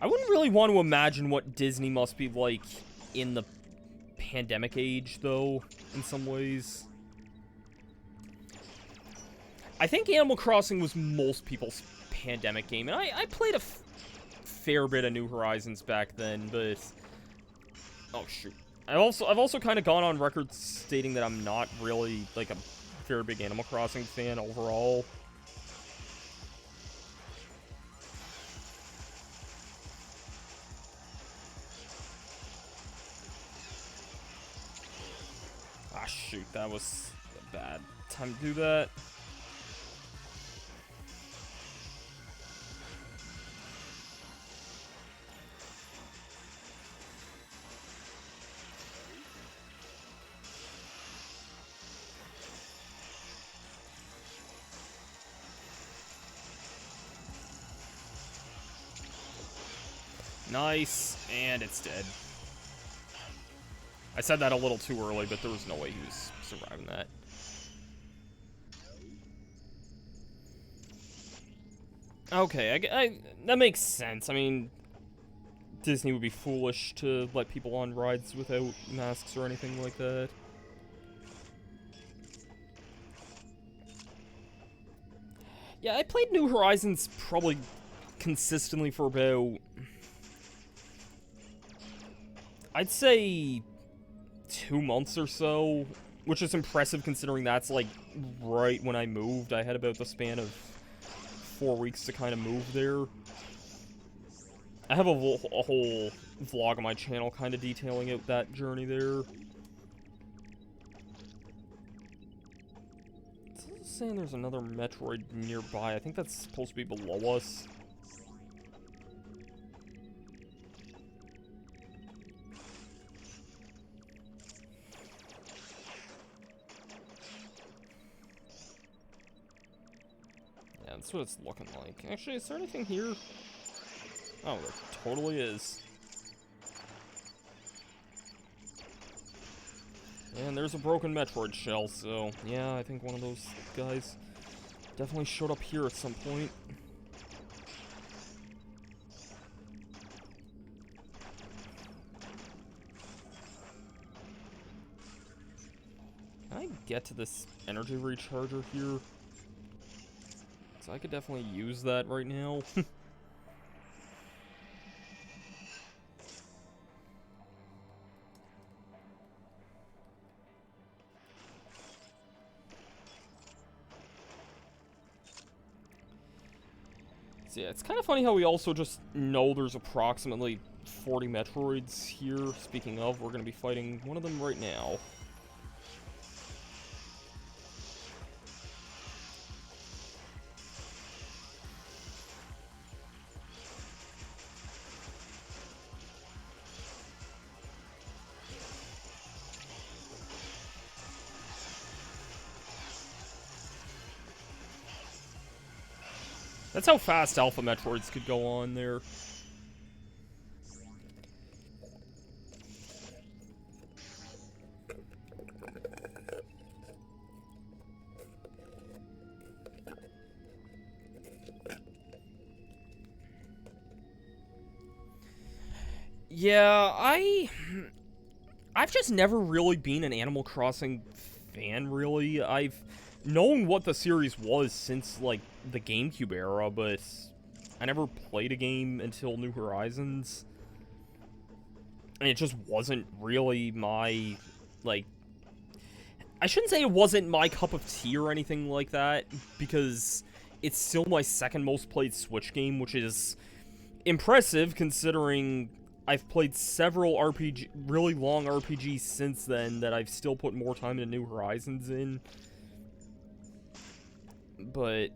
I wouldn't really want to imagine what Disney must be like in the pandemic age, though, in some ways. I think Animal Crossing was most people's pandemic game, and I played a fair bit of New Horizons back then, but... oh, shoot. I've also kind of gone on record stating that I'm not really, like, a very big Animal Crossing fan overall. Ah, shoot, that was a bad time to do that. Nice, and it's dead. I said that a little too early, but there was no way he was surviving that. Okay, that makes sense. I mean, Disney would be foolish to let people on rides without masks or anything like that. Yeah, I played New Horizons probably consistently for about... I'd say 2 months or so, which is impressive considering that's, like, right when I moved. I had about the span of 4 weeks to kind of move there. I have a whole vlog on my channel kind of detailing out that journey there. It's saying there's another Metroid nearby. I think that's supposed to be below us. That's what it's looking like. Actually, is there anything here? Oh, there totally is. And there's a broken Metroid shell, so yeah, I think one of those guys definitely showed up here at some point. get to this energy recharger here? So I could definitely use that right now. So yeah, it's kind of funny how we also just know there's approximately 40 Metroids here. Speaking of, we're going to be fighting one of them right now. That's how fast Alpha Metroids could go on there. Yeah, I've just never really been an Animal Crossing fan, really. I've known what the series was since, like, the GameCube era, but I never played a game until New Horizons. And it just wasn't really my, like... I shouldn't say it wasn't my cup of tea or anything like that, because it's still my second most played Switch game, which is impressive considering I've played several really long RPGs since then that I've still put more time into New Horizons in. But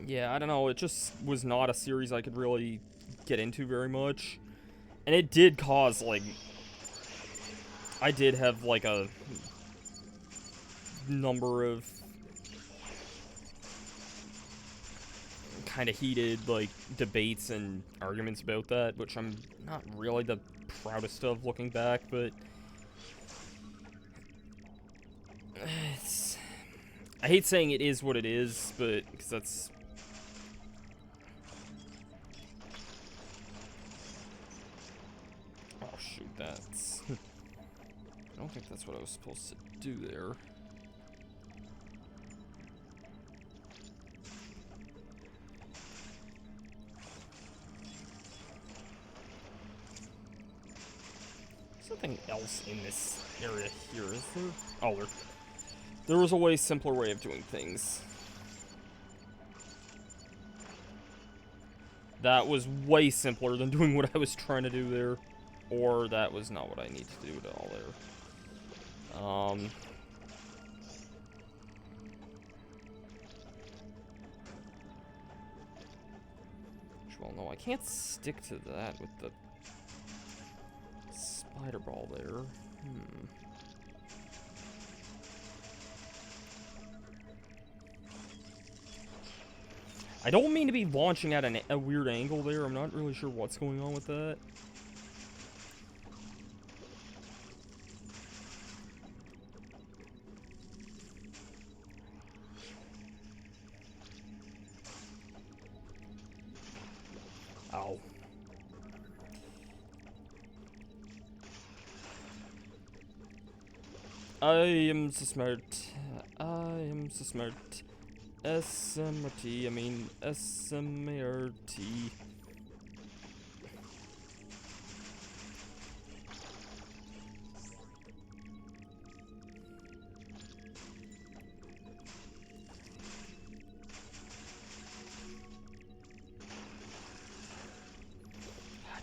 yeah, I don't know, it just was not a series I could really get into very much. And it did cause, like, I did have, like, a number of kind of heated, like, debates and arguments about that, which I'm not really the proudest of looking back, but I hate saying it is what it is, but, because that's... Oh, shoot, that's... I don't think that's what I was supposed to do there. Something else in this area here, is there? Oh, there was a way simpler way of doing things. That was way simpler than doing what I was trying to do there. Or that was not what I needed to do at all there. Well, no, I can't stick to that with the spider ball there. I don't mean to be launching at a weird angle there. I'm not really sure what's going on with that. Ow. I am so smart. I am so smart. SMRT, I mean SMRT.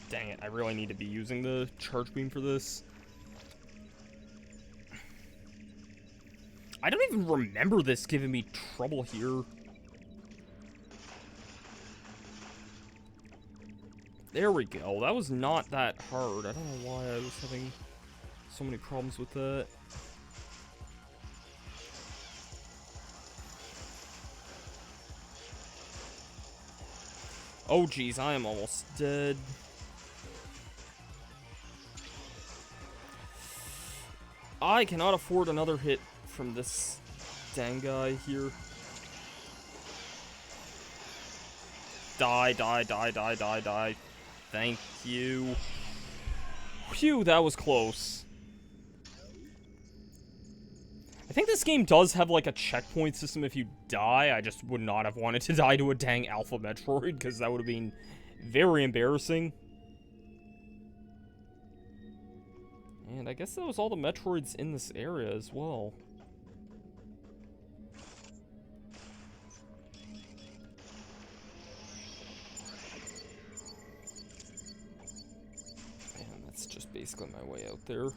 Dang it, I really need to be using the charge beam for this. I don't even remember this giving me trouble here. There we go. That was not that hard. I don't know why I was having so many problems with that. Oh geez, I am almost dead. I cannot afford another hit from this dang guy here. Die, die, die, die, die, die. Thank you. Phew, that was close. I think this game does have, like, a checkpoint system if you die. I just would not have wanted to die to a dang Alpha Metroid, because that would have been very embarrassing. And I guess that was all the Metroids in this area as well. And that's just basically my way out there.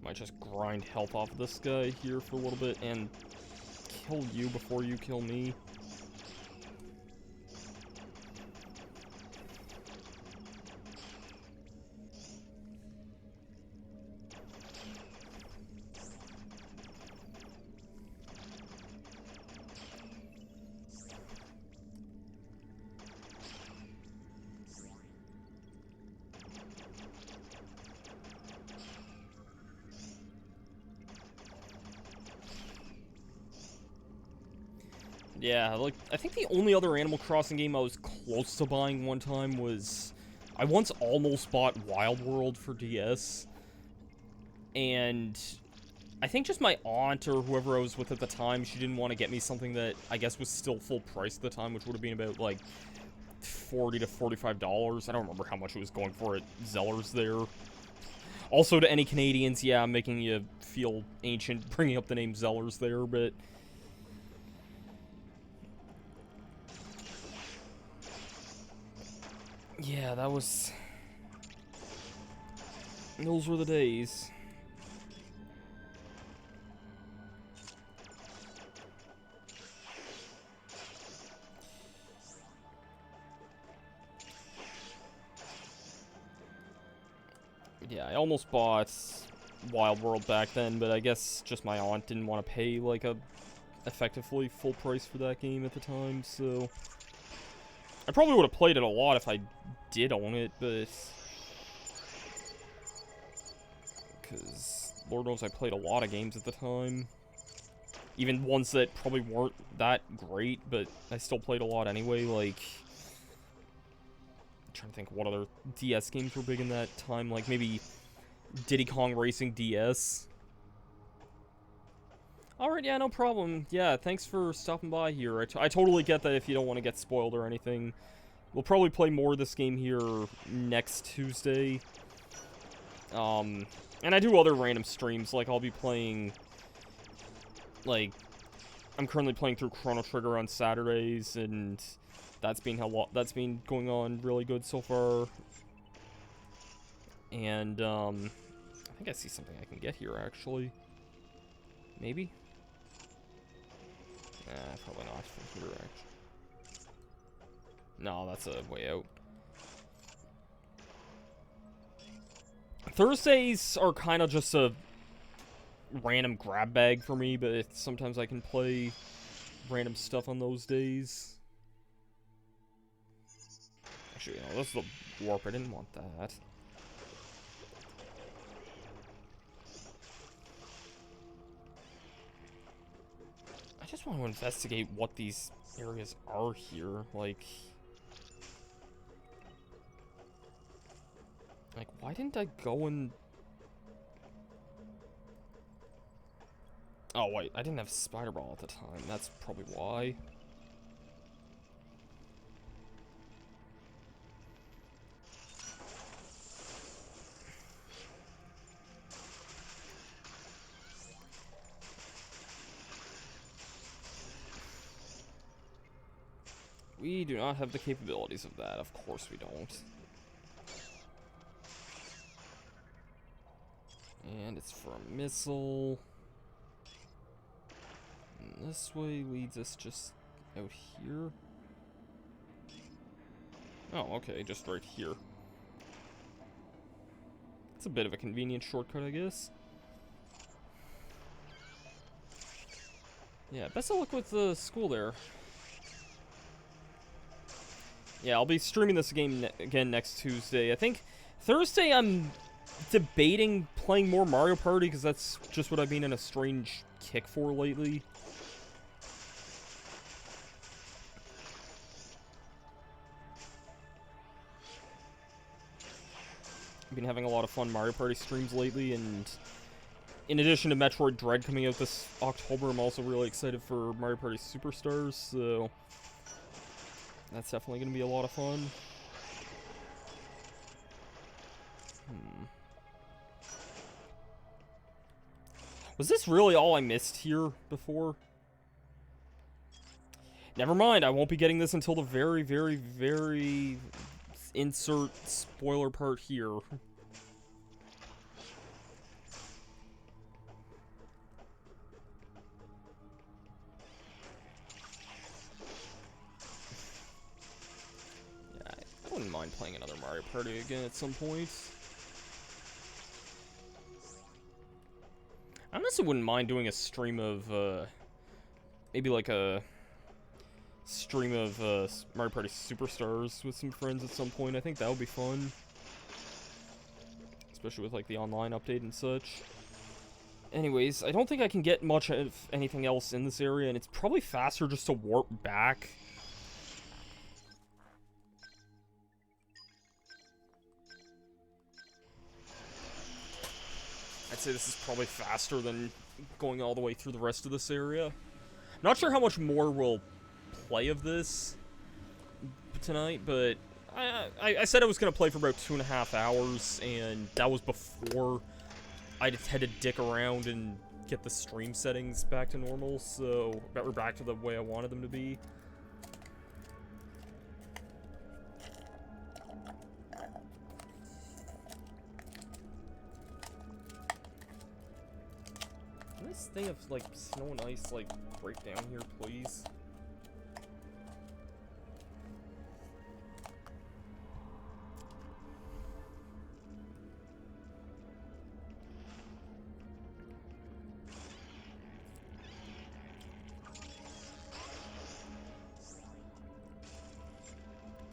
Might just grind health off of this guy here for a little bit and kill you before you kill me. Yeah, like, I think the only other Animal Crossing game I was close to buying one time was... I once almost bought Wild World for DS. And I think just my aunt or whoever I was with at the time, she didn't want to get me something that I guess was still full price at the time, which would have been about, like, $40 to $45. I don't remember how much it was going for at Zeller's there. Also, to any Canadians, yeah, I'm making you feel ancient bringing up the name Zeller's there, but... yeah, that was... those were the days. Yeah, I almost bought Wild World back then, but I guess just my aunt didn't want to pay, like, a effectively full price for that game at the time, so... I probably would have played it a lot if I did own it, but... because Lord knows I played a lot of games at the time. Even ones that probably weren't that great, but I still played a lot anyway, like... I'm trying to think what other DS games were big in that time, like maybe Diddy Kong Racing DS. Alright, yeah, no problem. Yeah, thanks for stopping by here. I totally get that if you don't want to get spoiled or anything. We'll probably play more of this game here next Tuesday. And I do other random streams, like I'll be playing, like, I'm currently playing through Chrono Trigger on Saturdays, and that's been going on really good so far. And, I think I see something I can get here, actually. Maybe? Nah, probably not from here, actually. No, that's a way out. Thursdays are kind of just a random grab bag for me, but sometimes I can play random stuff on those days. Actually, no, this is the warp. I didn't want that. I just want to investigate what these areas are here, like, why didn't I go and... oh, wait, I didn't have Spider Ball at the time, that's probably why. We do not have the capabilities of that, of course we don't. And it's for a missile. And this way leads us just out here. Oh, okay, just right here. It's a bit of a convenient shortcut, I guess. Yeah, best of luck with the school there. Yeah, I'll be streaming this game again next Tuesday. I think Thursday I'm debating playing more Mario Party, because that's just what I've been in a strange kick for lately. been having a lot of fun Mario Party streams lately, and in addition to Metroid Dread coming out this October, I'm also really excited for Mario Party Superstars, so that's definitely going to be a lot of fun. Was this really all I missed here before? Never mind, I won't be getting this until the very, very, very insert spoiler part here. Yeah, I wouldn't mind playing another Mario Party again at some point. I honestly wouldn't mind doing a stream of, maybe like a stream of Mario Party Superstars with some friends at some point. I think that would be fun. Especially with like the online update and such. Anyways, I don't think I can get much of anything else in this area, and it's probably faster just to warp back. I'd say this is probably faster than going all the way through the rest of this area. Not sure how much more we'll play of this tonight, but I said I was going to play for about 2.5 hours, and that was before I just had to dick around and get the stream settings back to normal, so we're back to the way I wanted them to be. Can this thing of like snow and ice like break down here, please?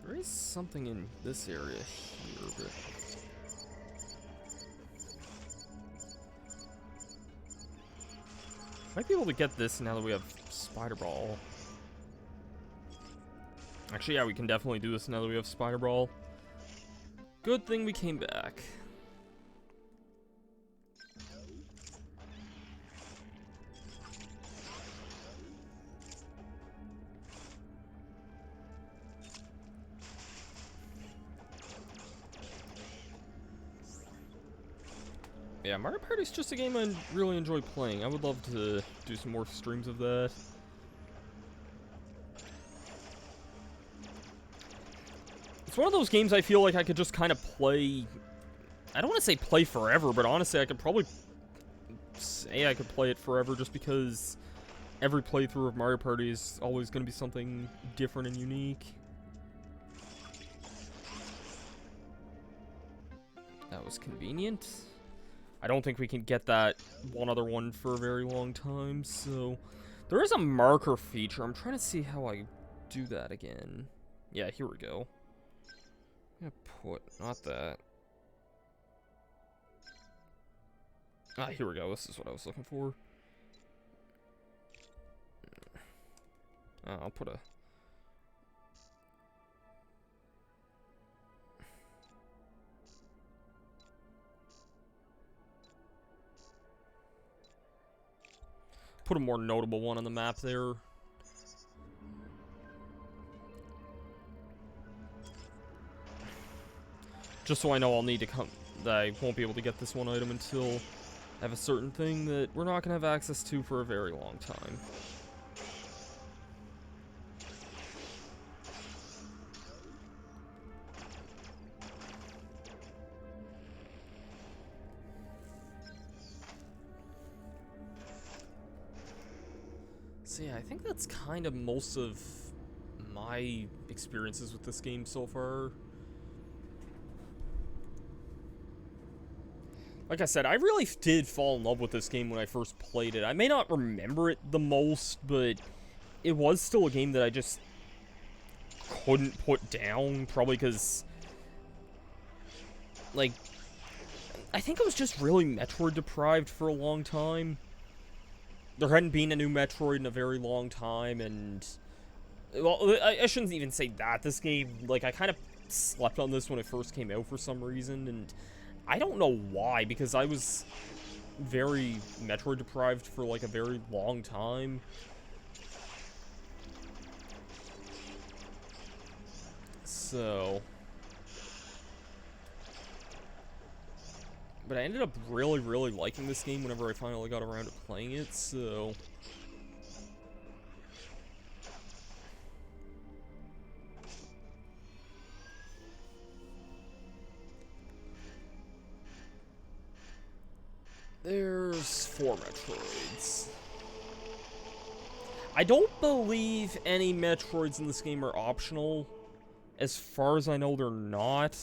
There is something in this area here, but might be able to get this now that we have Spider Ball. Actually, yeah, we can definitely do this now that we have Spider Ball. Good thing we came back. Yeah, Mario Party is just a game I really enjoy playing. I would love to do some more streams of that. It's one of those games I feel like I could just kind of play... I don't want to say play forever, but honestly I could probably say I could play it forever just because every playthrough of Mario Party is always going to be something different and unique. That was convenient. I don't think we can get that one other one for a very long time, so... There is a marker feature. I'm trying to see how I do that again. Yeah, here we go. I'm gonna put... not that. Ah, here we go. This is what I was looking for. I'll put a... put a more notable one on the map there. Just so I know I'll need to come... that I won't be able to get this one item until I have a certain thing that we're not going to have access to for a very long time. So yeah, I think that's kind of most of my experiences with this game so far. Like I said, I really did fall in love with this game when I first played it. I may not remember it the most, but it was still a game that I just couldn't put down, probably because, like, I think I was just really Metroid deprived for a long time. There hadn't been a new Metroid in a very long time, and... well, I shouldn't even say that. This game, like, I kind of slept on this when it first came out for some reason, and I don't know why, because I was very Metroid deprived for like a very long time. So, but I ended up really, really liking this game whenever I finally got around to playing it, so... There's 4 Metroids. I don't believe any Metroids in this game are optional. As far as I know, they're not.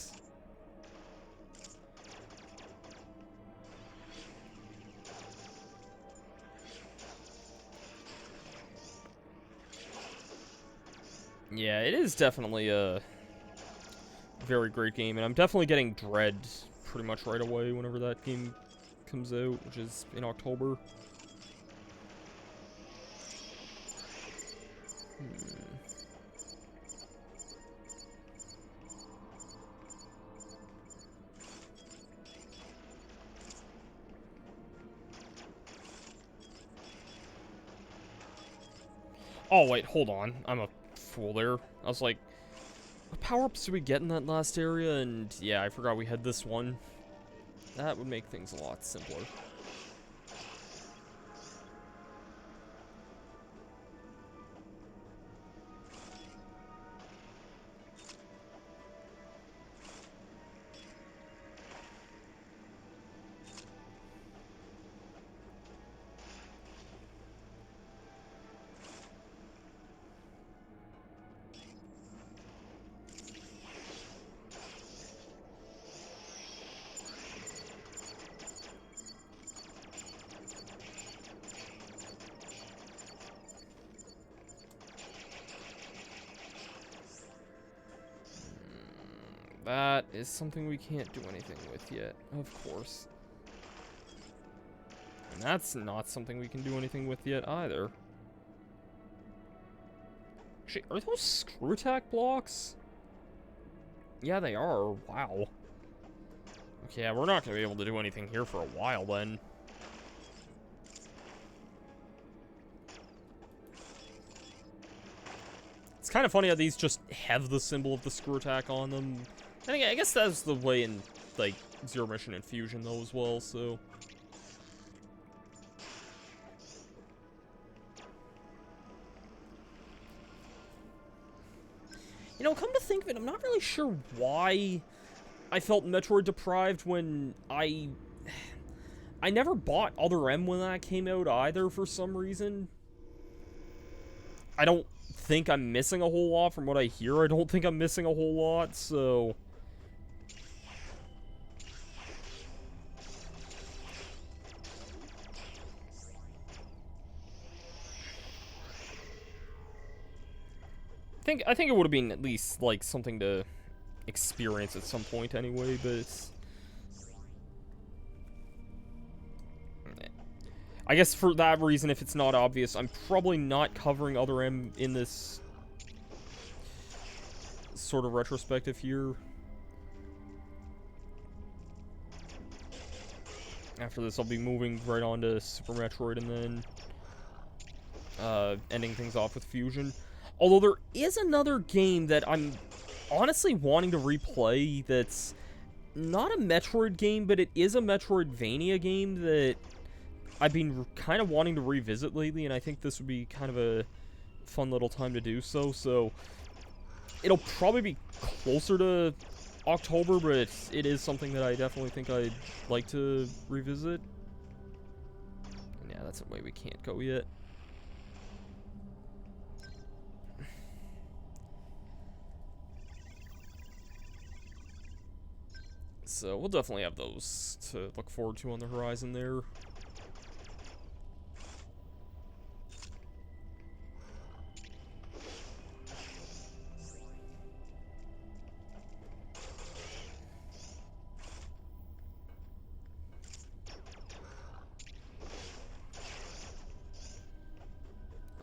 Yeah, it is definitely a very great game, and I'm definitely getting Dread pretty much right away whenever that game comes out, which is in October. Oh, wait, hold on. I'm a fool there. I was like, what power-ups do we get in that last area? And yeah, I forgot we had this one. That would make things a lot simpler. That is something we can't do anything with yet, of course. And that's not something we can do anything with yet either. Actually, are those screw attack blocks? Yeah, they are. Wow. Okay, yeah, we're not going to be able to do anything here for a while then. It's kind of funny how these just have the symbol of the screw attack on them. And I guess that's the way in, like, Zero Mission and Fusion, though, as well, so... You know, come to think of it, I'm not really sure why I felt Metroid deprived when I never bought Other M when that came out either, for some reason. I don't think I'm missing a whole lot from what I hear. I don't think I'm missing a whole lot, so... I think it would have been at least, like, something to experience at some point anyway, but... I guess for that reason, if it's not obvious, I'm probably not covering Other M in this sort of retrospective here. After this, I'll be moving right on to Super Metroid and then ending things off with Fusion. Although there is another game that I'm honestly wanting to replay that's not a Metroid game, but it is a Metroidvania game that I've been kind of wanting to revisit lately, and I think this would be kind of a fun little time to do so. So it'll probably be closer to October, but it is something that I definitely think I'd like to revisit. And yeah, that's a way we can't go yet. So we'll definitely have those to look forward to on the horizon there.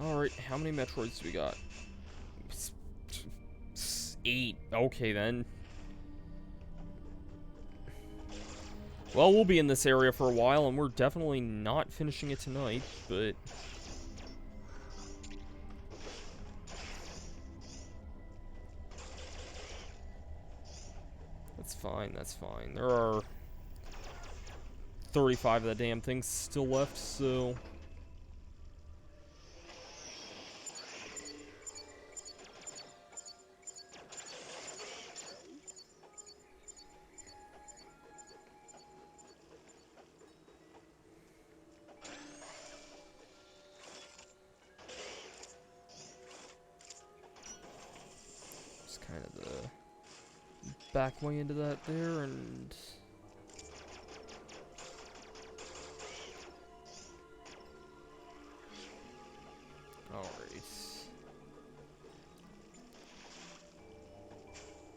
Alright, how many Metroids do we got? 8. Okay, then. Well, we'll be in this area for a while, and we're definitely not finishing it tonight, but... That's fine, that's fine. There are 35 of the damn things still left, so... Just kind of the back way into that there, and... Alright.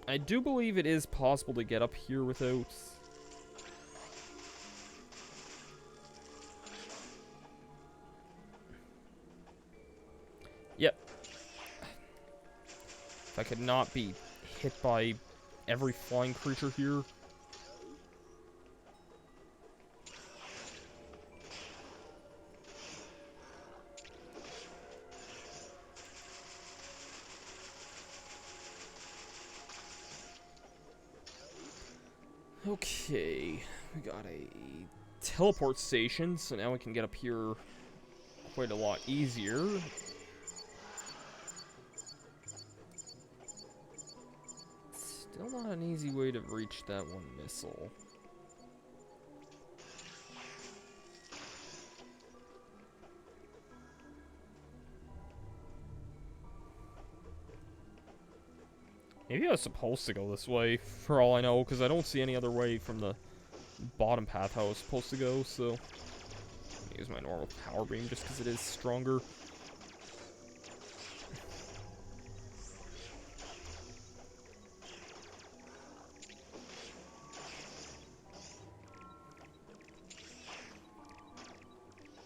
I do believe it is possible to get up here without... Yep. If I could not be hit by every flying creature here. Okay, we got a teleport station, so now we can get up here quite a lot easier. Still not an easy way to reach that one missile. Maybe I was supposed to go this way, for all I know, because I don't see any other way from the bottom path how I was supposed to go, so... Use my normal power beam just because it is stronger.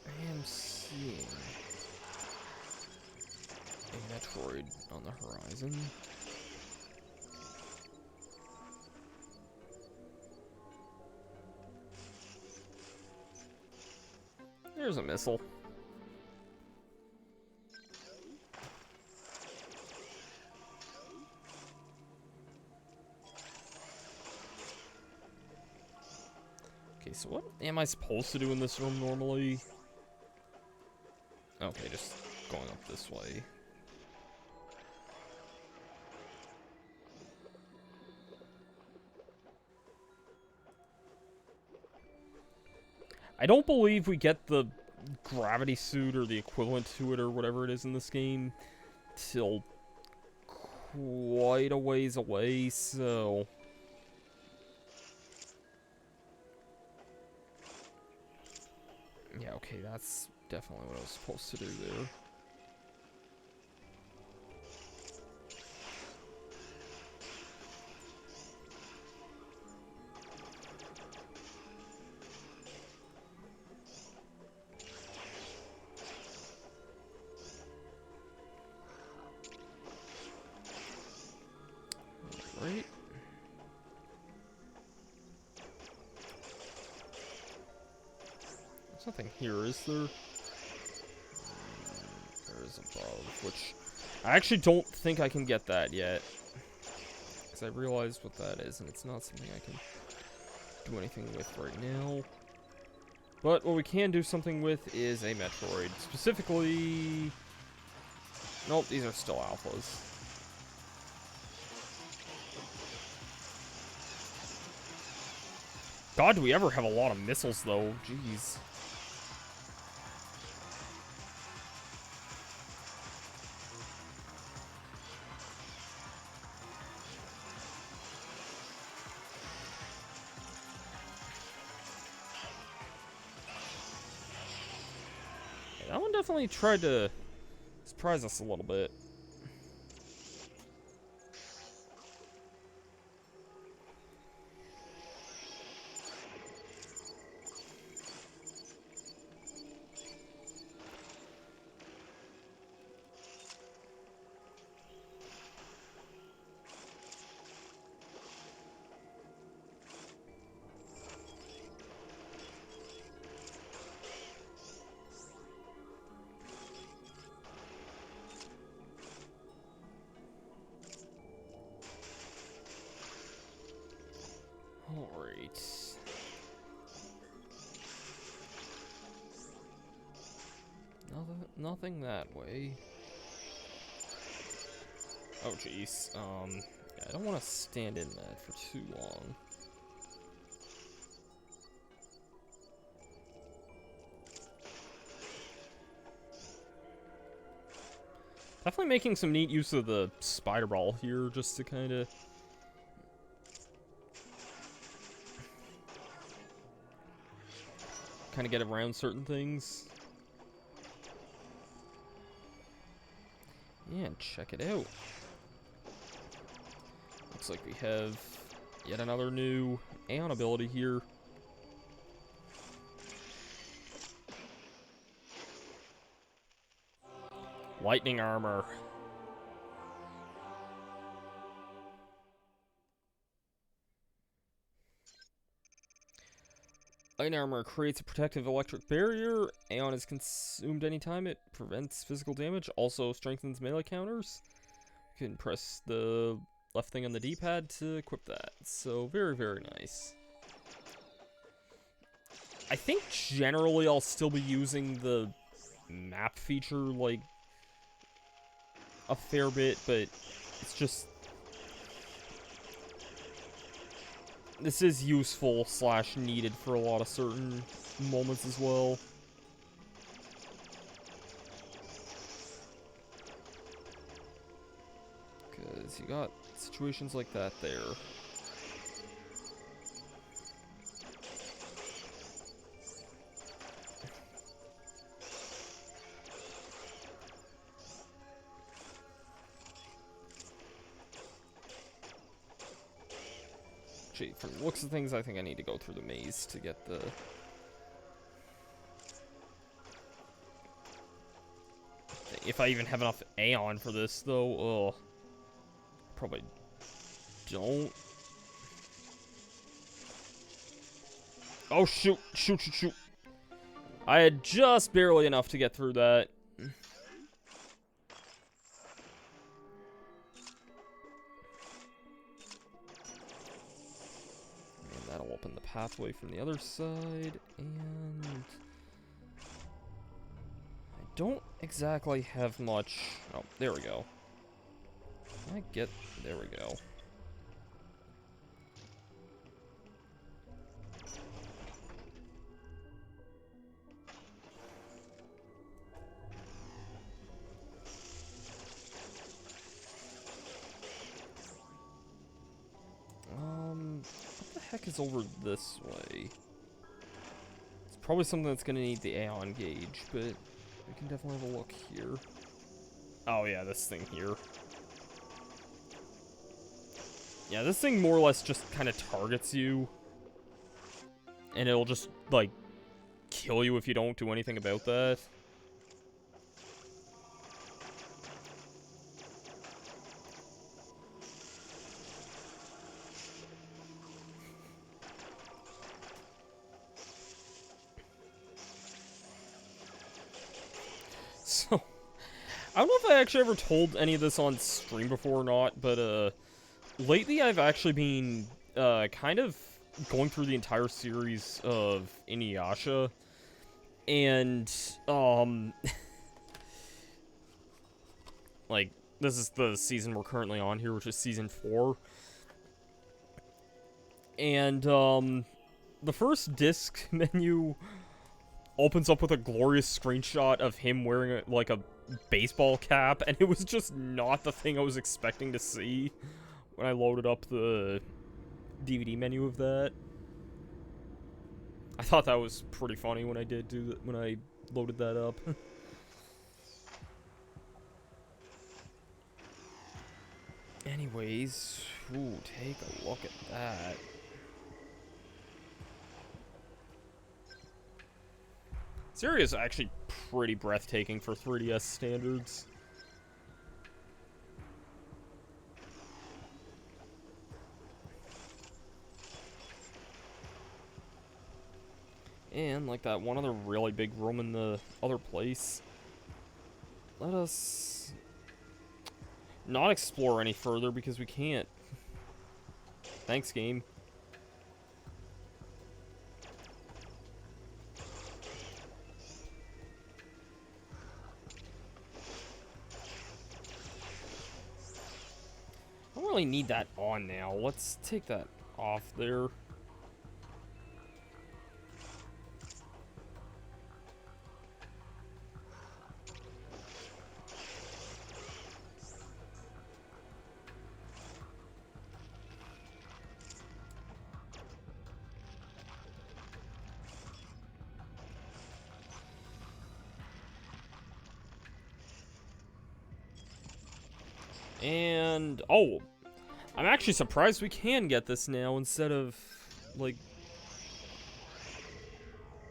I am seeing a Metroid on the horizon. There's a missile. Okay, so what am I supposed to do in this room normally? Okay, just going up this way. I don't believe we get the gravity suit or the equivalent to it or whatever it is in this game till quite a ways away, so... Yeah, okay, that's definitely what I was supposed to do there. Right. There's nothing here, is there? There is above, which I actually don't think I can get that yet. Because I realized what that is, and it's not something I can do anything with right now. But what we can do something with is a Metroid. Specifically... Nope, these are still alphas. God, do we ever have a lot of missiles, though? Jeez. Yeah, that one definitely tried to surprise us a little bit. Nothing that way. Oh, jeez. Yeah, I don't want to stand in that for too long. Definitely making some neat use of the spider ball here, just to kind of get around certain things. Yeah, and check it out. Looks like we have yet another new Aeon ability here. Lightning armor. Lightning armor creates a protective electric barrier. Aeon is consumed anytime. It prevents physical damage. Also strengthens melee counters. You can press the left thing on the D-pad to equip that. So very, very nice. I think generally I'll still be using the map feature like a fair bit, but it's just this is useful / needed for a lot of certain moments as well. Because you got situations like that there. Gee, from the looks of things, I think I need to go through the maze to get the... If I even have enough Aeon for this, though, ugh. Probably don't. Oh, shoot, shoot, shoot, shoot. I had just barely enough to get through that. That'll open the pathway from the other side, and I don't exactly have much. Oh, there we go. There we go. What the heck is over this way? It's probably something that's gonna need the Aeon gauge, but we can definitely have a look here. Oh yeah, this thing here. Yeah, this thing more or less just kind of targets you. And it'll just, like, kill you if you don't do anything about that. So, I don't know if I actually ever told any of this on stream before or not, but, lately I've actually been, kind of going through the entire series of Inuyasha, and, like, this is the season we're currently on here, which is season 4, and, the first disc menu opens up with a glorious screenshot of him wearing, like, a baseball cap, and it was just not the thing I was expecting to see when I loaded up the DVD menu of that. I thought that was pretty funny when I did do that, when I loaded that up. Anyways, ooh, take a look at that. This area is actually pretty breathtaking for 3DS standards. And, like that one other really big room in the other place, let us not explore any further because we can't. Thanks, game. really need that on now. Let's take that off there. And, oh, I'm actually surprised we can get this now instead of, like,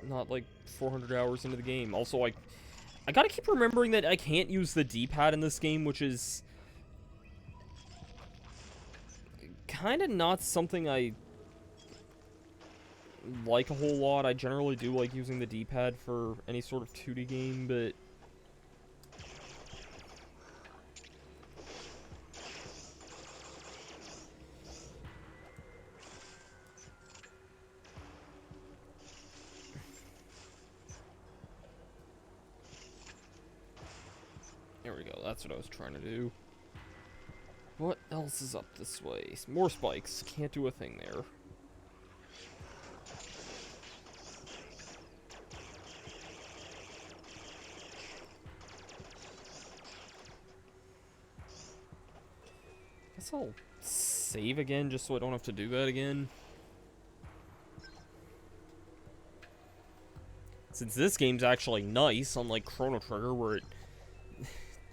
not like 400 hours into the game. Also, I gotta keep remembering that I can't use the D-pad in this game, which is kind of not something I like a whole lot. I generally do like using the D-pad for any sort of 2D game, but there we go. That's what I was trying to do. What else is up this way? More spikes. Can't do a thing there. Guess I'll save again just so I don't have to do that again. Since this game's actually nice, unlike Chrono Trigger, where it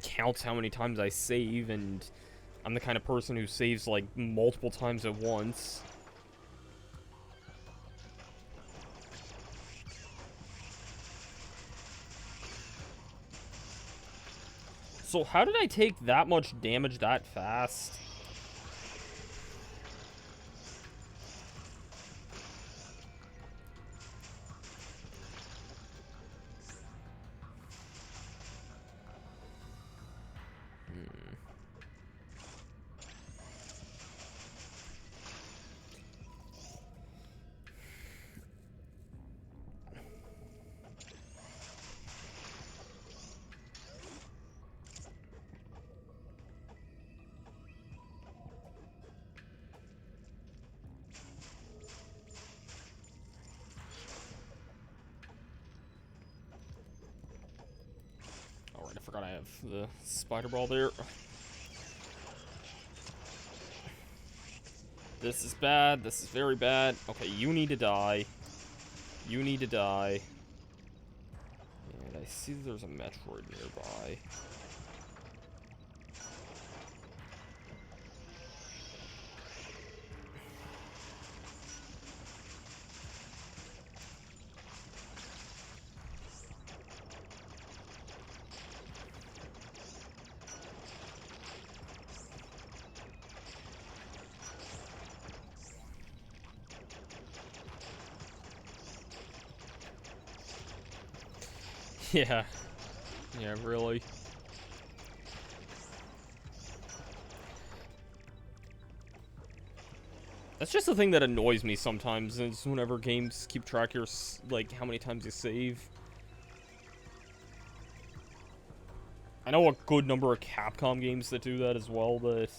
counts how many times I save, and I'm the kind of person who saves, like, multiple times at once. So how did I take that much damage that fast? Alright, I forgot I have the spider ball there. This is bad. This is very bad. Okay, you need to die. You need to die. And I see that there's a Metroid nearby. Yeah. Yeah, really. That's just the thing that annoys me sometimes, is whenever games keep track of your, like, how many times you save. I know a good number of Capcom games that do that as well, but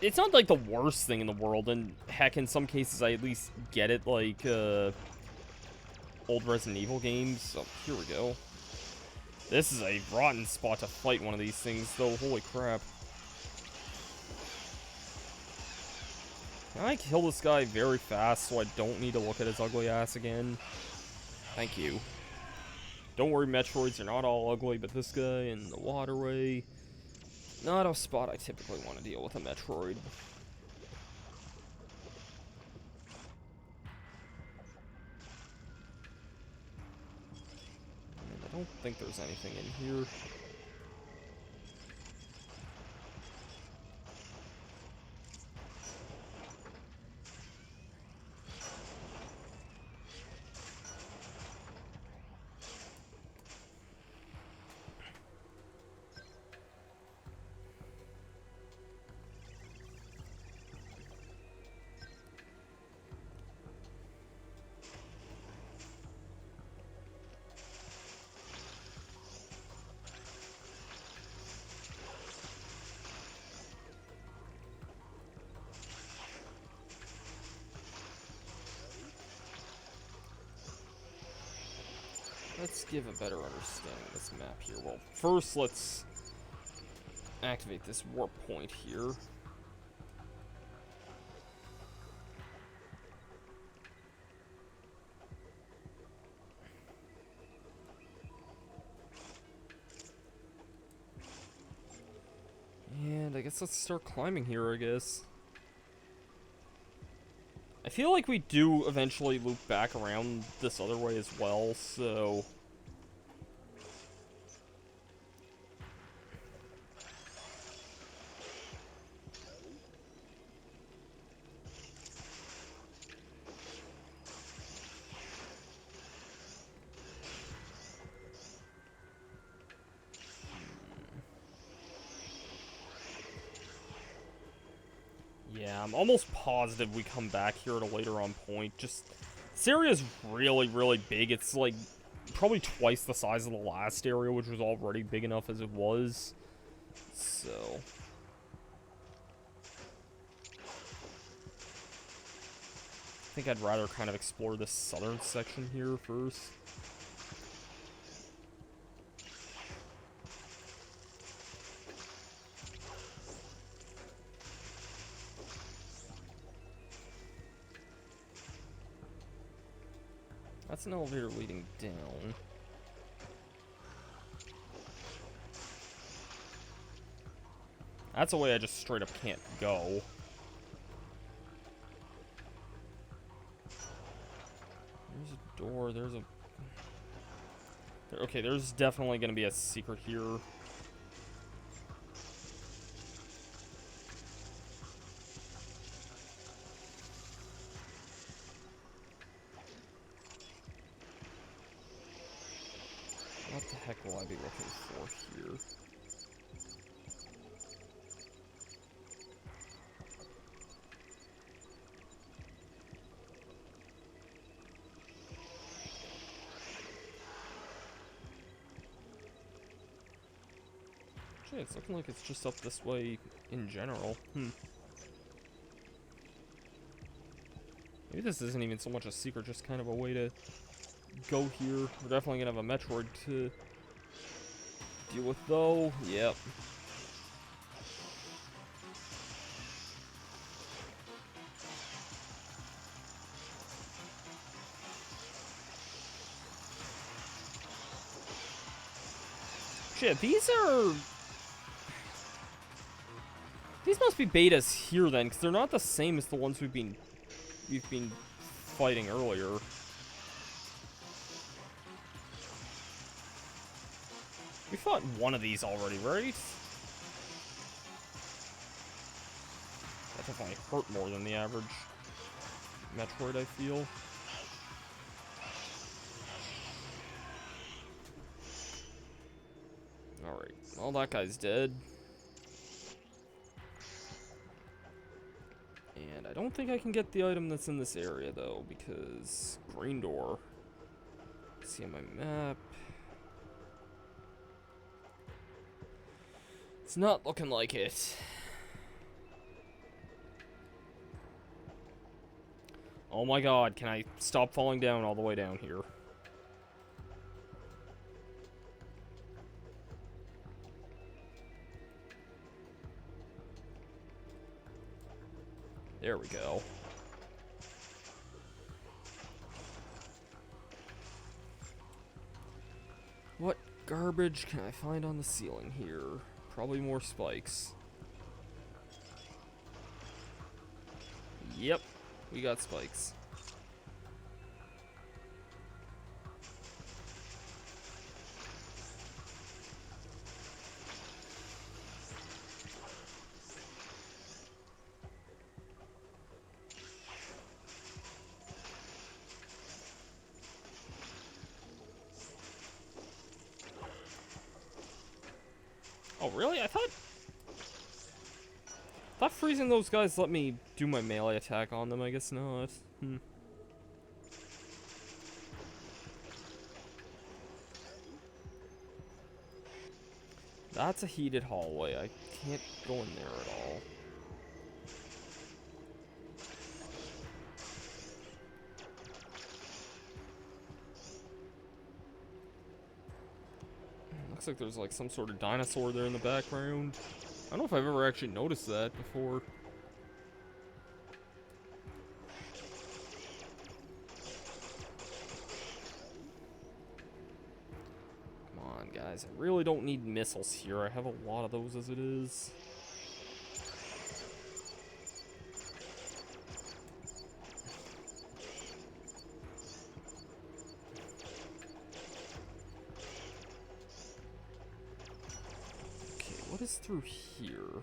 it's not, like, the worst thing in the world, and heck, in some cases I at least get it, like, old Resident Evil games. Oh, here we go. This is a rotten spot to fight one of these things, though. Holy crap. Can I kill this guy very fast so I don't need to look at his ugly ass again? Thank you. Don't worry, Metroids are not all ugly, but this guy in the waterway, not a spot I typically want to deal with a Metroid. And I don't think there's anything in here. let's give a better understanding of this map here. Well, first let's activate this warp point here. And I guess let's start climbing here, I guess. I feel like we do eventually loop back around this other way as well, so... Yeah, I'm almost positive we come back here at a later on point. Just, this area is really, really big. It's like probably twice the size of the last area, which was already big enough as it was. So, I think I'd rather kind of explore this southern section here first. That's an elevator leading down. That's a way I just straight up can't go. There's a door, there's a... Okay, there's definitely gonna be a secret here. What the heck will I be looking for here? Actually, it's looking like it's just up this way in general. Maybe this isn't even so much a secret, just kind of a way to go here. We're definitely gonna have a Metroid to deal with, though. Yep. Shit, these must be betas here then, because they're not the same as the ones we've been fighting earlier. We fought one of these already, right? That definitely hurt more than the average Metroid, I feel. Alright, well, that guy's dead. And I don't think I can get the item that's in this area, though, because green door. See on my map. It's not looking like it. Oh my god, can I stop falling down all the way down here? There we go. What garbage can I find on the ceiling here? Probably more spikes. Yep, we got spikes. Oh, really? I thought freezing those guys let me do my melee attack on them. I guess not. That's a heated hallway. I can't go in there at all. looks like there's like some sort of dinosaur there in the background. I don't know if I've ever actually noticed that before. Come on, guys. I really don't need missiles here. I have a lot of those as it is. What is through here?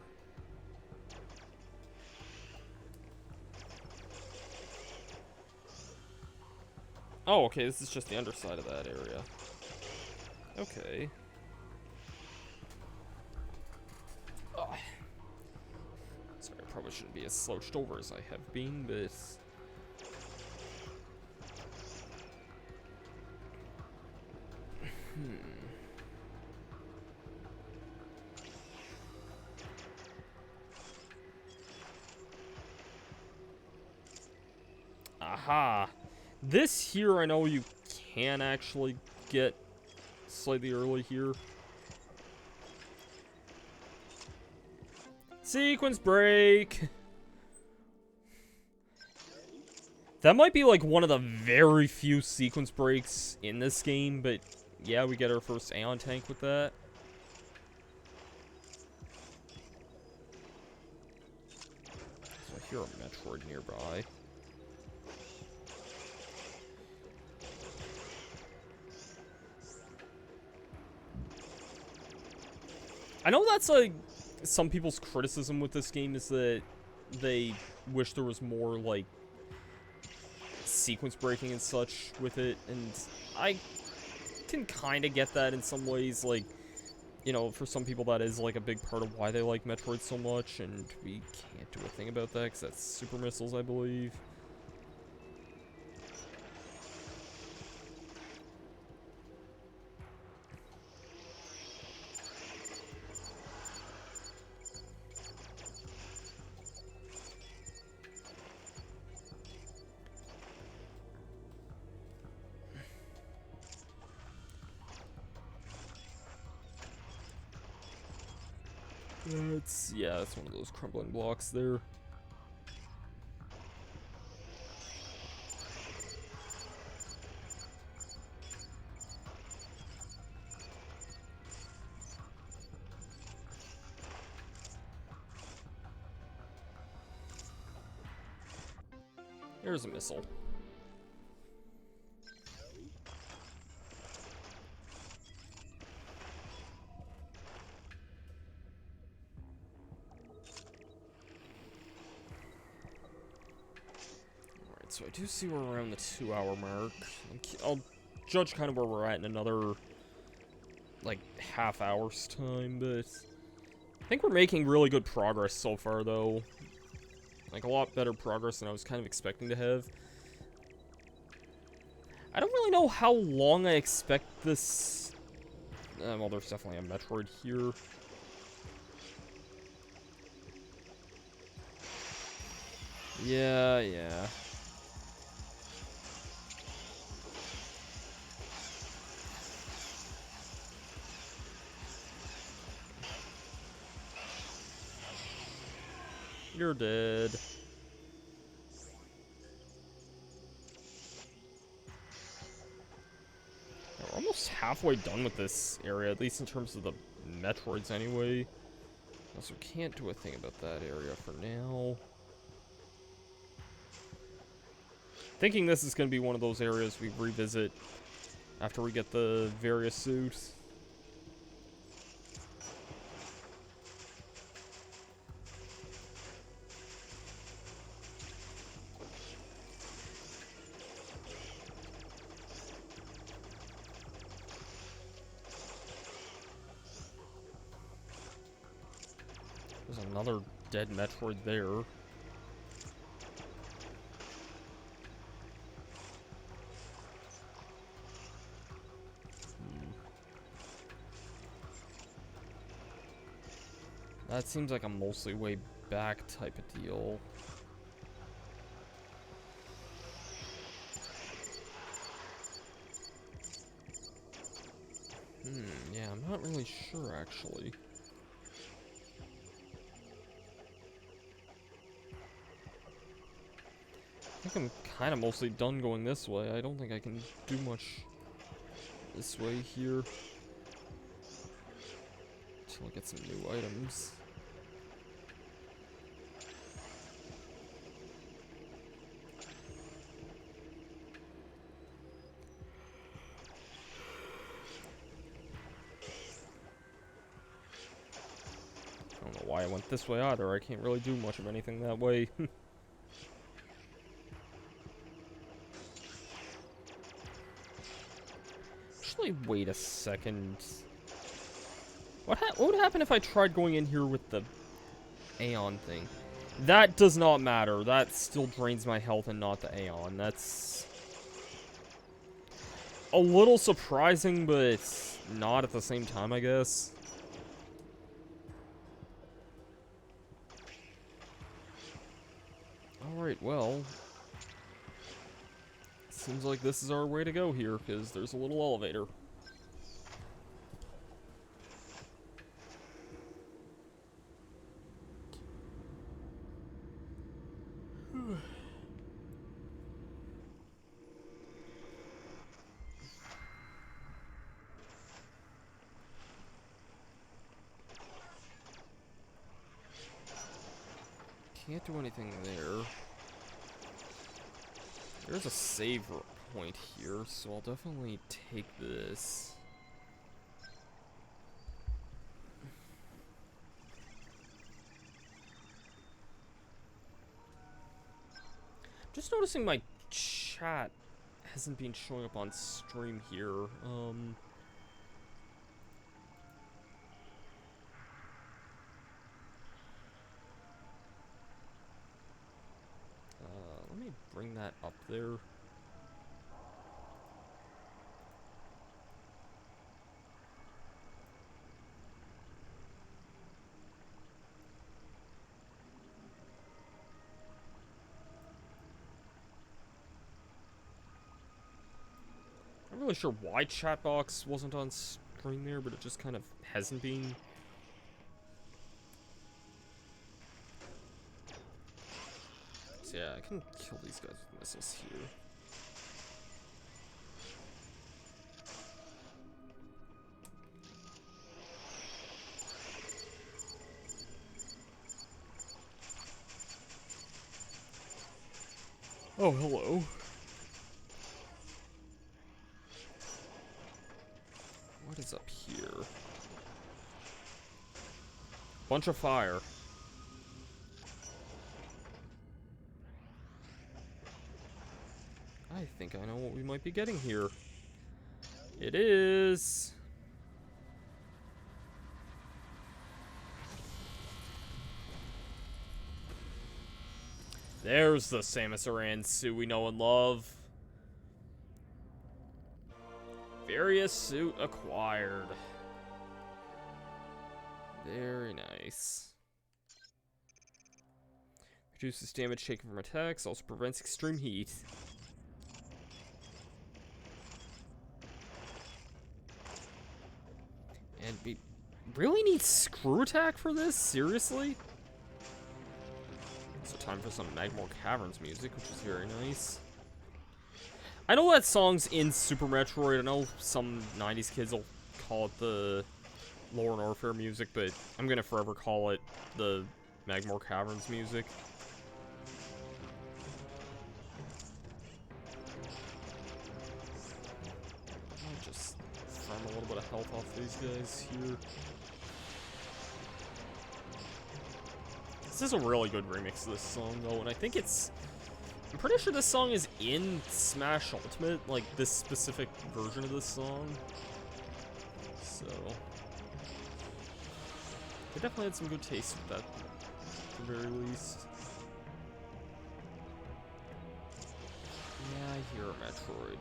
Oh, okay, this is just the underside of that area. Okay. Oh. Sorry, I probably shouldn't be as slouched over as I have been, but... Aha! This here, I know you can actually get slightly early here. Sequence break! That might be like one of the very few sequence breaks in this game, but yeah, we get our first Aeon tank with that. So I hear a Metroid nearby. I know that's like some people's criticism with this game is that they wish there was more like sequence breaking and such with it, and I can kind of get that in some ways. Like, you know, for some people that is like a big part of why they like Metroid so much, and we can't do a thing about that because that's super missiles, I believe. Yeah, it's one of those crumbling blocks there. There's a missile. So I do see we're around the 2-hour mark. I'll judge kind of where we're at in another, like, half hour's time, but I think we're making really good progress so far, though. Like, a lot better progress than I was kind of expecting to have. I don't really know how long I expect this... well, there's definitely a Metroid here. Yeah. You're dead. We're almost halfway done with this area, at least in terms of the Metroids anyway. Also, can't do a thing about that area for now. Thinking this is going to be one of those areas we revisit after we get the various suits. There's another dead Metroid there. That seems like a mostly way back type of deal. Yeah, I'm Not really sure, actually. I think I'm kind of mostly done going this way. I don't think I can do much this way here. Until I get some new items. I don't know why I went this way either. I can't really do much of anything that way. Actually, wait a second. What would happen if I tried going in here with the Aeon thing? That does not matter. That still drains my health and not the Aeon. That's a little surprising, but it's not at the same time, I guess. Alright, well. Seems like this is our way to go here, because there's a little elevator. Can't do anything there. There's a save point here, so I'll definitely take this. Just noticing my chat hasn't been showing up on stream here. Let me bring that up there. I'm not really sure why chatbox wasn't on screen there, but it just kind of hasn't been. So yeah, I can kill these guys with missiles here. Oh, hello. What is up here? Bunch of fire. I think I know what we might be getting here. It is... There's the Samus Aran suit we know and love. Various suit acquired. Very nice. Reduces damage taken from attacks, also prevents extreme heat. And we really need screw attack for this? Seriously? So time for some Magmore Caverns music, which is very nice. I know that song's in Super Metroid. I know some 90s kids will call it the Lore and Orphere music, but I'm gonna forever call it the Magmore Caverns music. I'll just farm a little bit of health off these guys here. This is a really good remix of this song, though, and I think it's... I'm pretty sure this song is in Smash Ultimate, like, this specific version of this song. So... they definitely had some good taste with that, at the very least. Yeah, I hear a Metroid.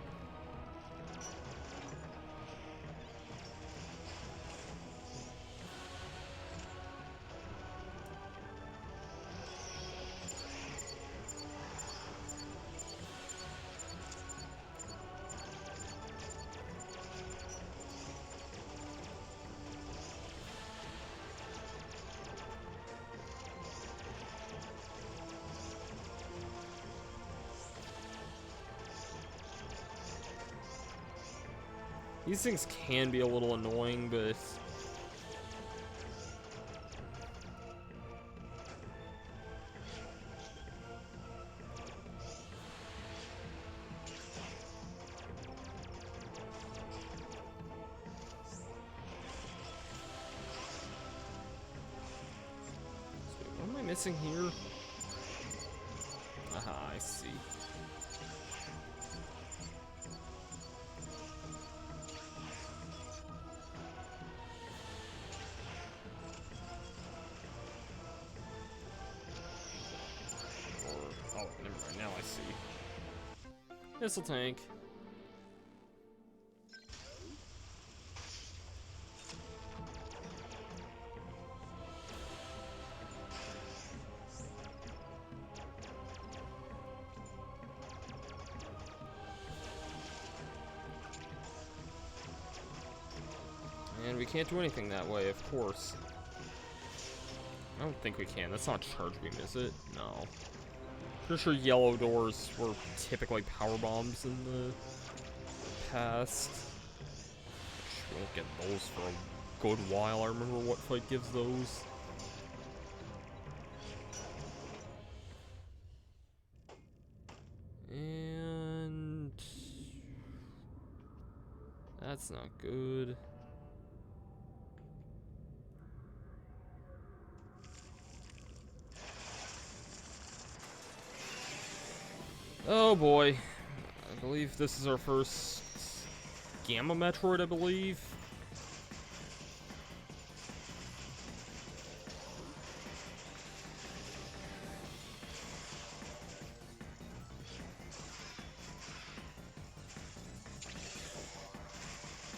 These things can be a little annoying, but... What am I missing here? Aha, I see. Oh, never mind. Now I see. Missile tank. And we can't do anything that way, of course. I don't think we can. That's not charge beam, is it? No. Pretty sure yellow doors were typically power bombs in the past. We won't get those for a good while. I remember what fight gives those. And... that's not good. Oh boy. I believe this is our first Gamma Metroid, I believe.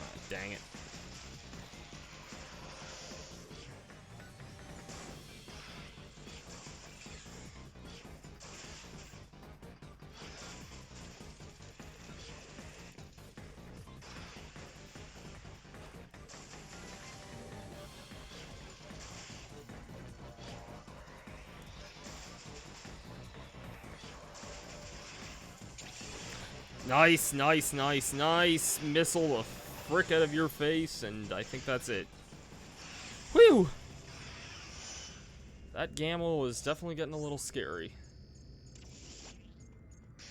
Ah, dang it. Nice, nice, nice, nice. Missile the frick out of your face, and I think that's it. Whew! That Gamma was definitely getting a little scary.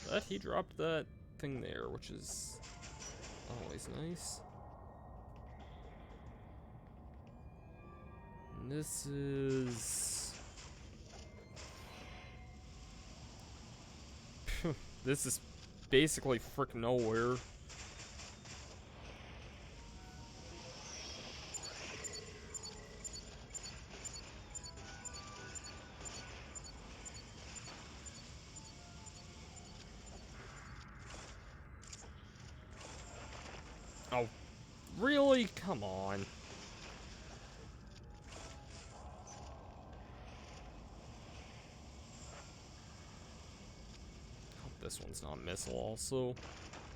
But he dropped that thing there, which is always nice. And this is... this is basically frick nowhere. Oh, really? Come on. Hope this one's not a missile also.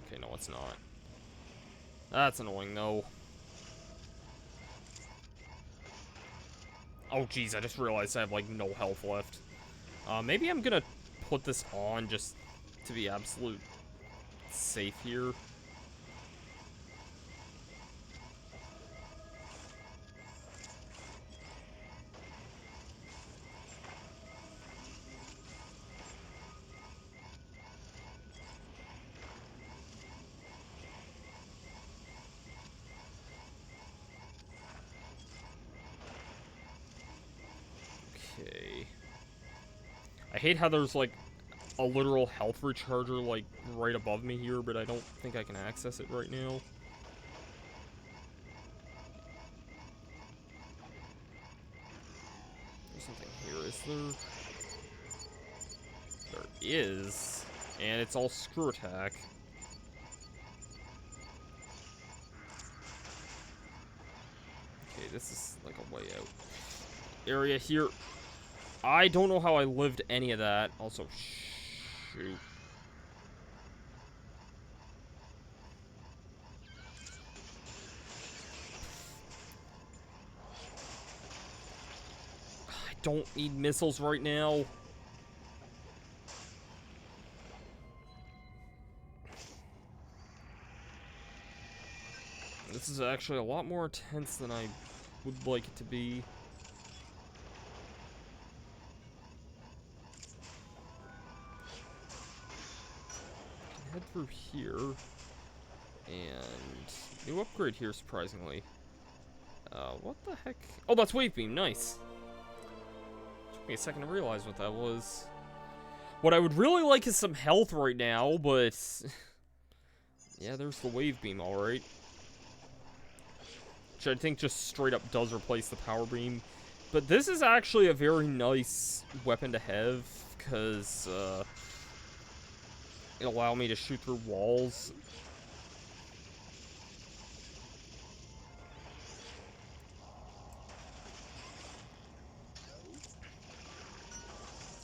Okay, no, it's not. That's annoying, though. Oh, jeez, I just realized I have, like, no health left. Maybe I'm gonna put this on just to be absolute safe here. Okay. I hate how there's, like, a literal health recharger, like, right above me here, but I don't think I can access it right now. There's something here, is there? There is. And it's all screw attack. Okay, this is, like, a way out area here. I don't know how I lived any of that. Also, shoot. I don't need missiles right now. This is actually a lot more intense than I would like it to be. Head through here. And new upgrade here, surprisingly. What the heck? Oh, that's Wave Beam, nice. Took me a second to realize what that was. What I would really like is some health right now, but... yeah, there's the Wave Beam, alright. Which I think just straight up does replace the Power Beam. But this is actually a very nice weapon to have, because, it allowed me to shoot through walls.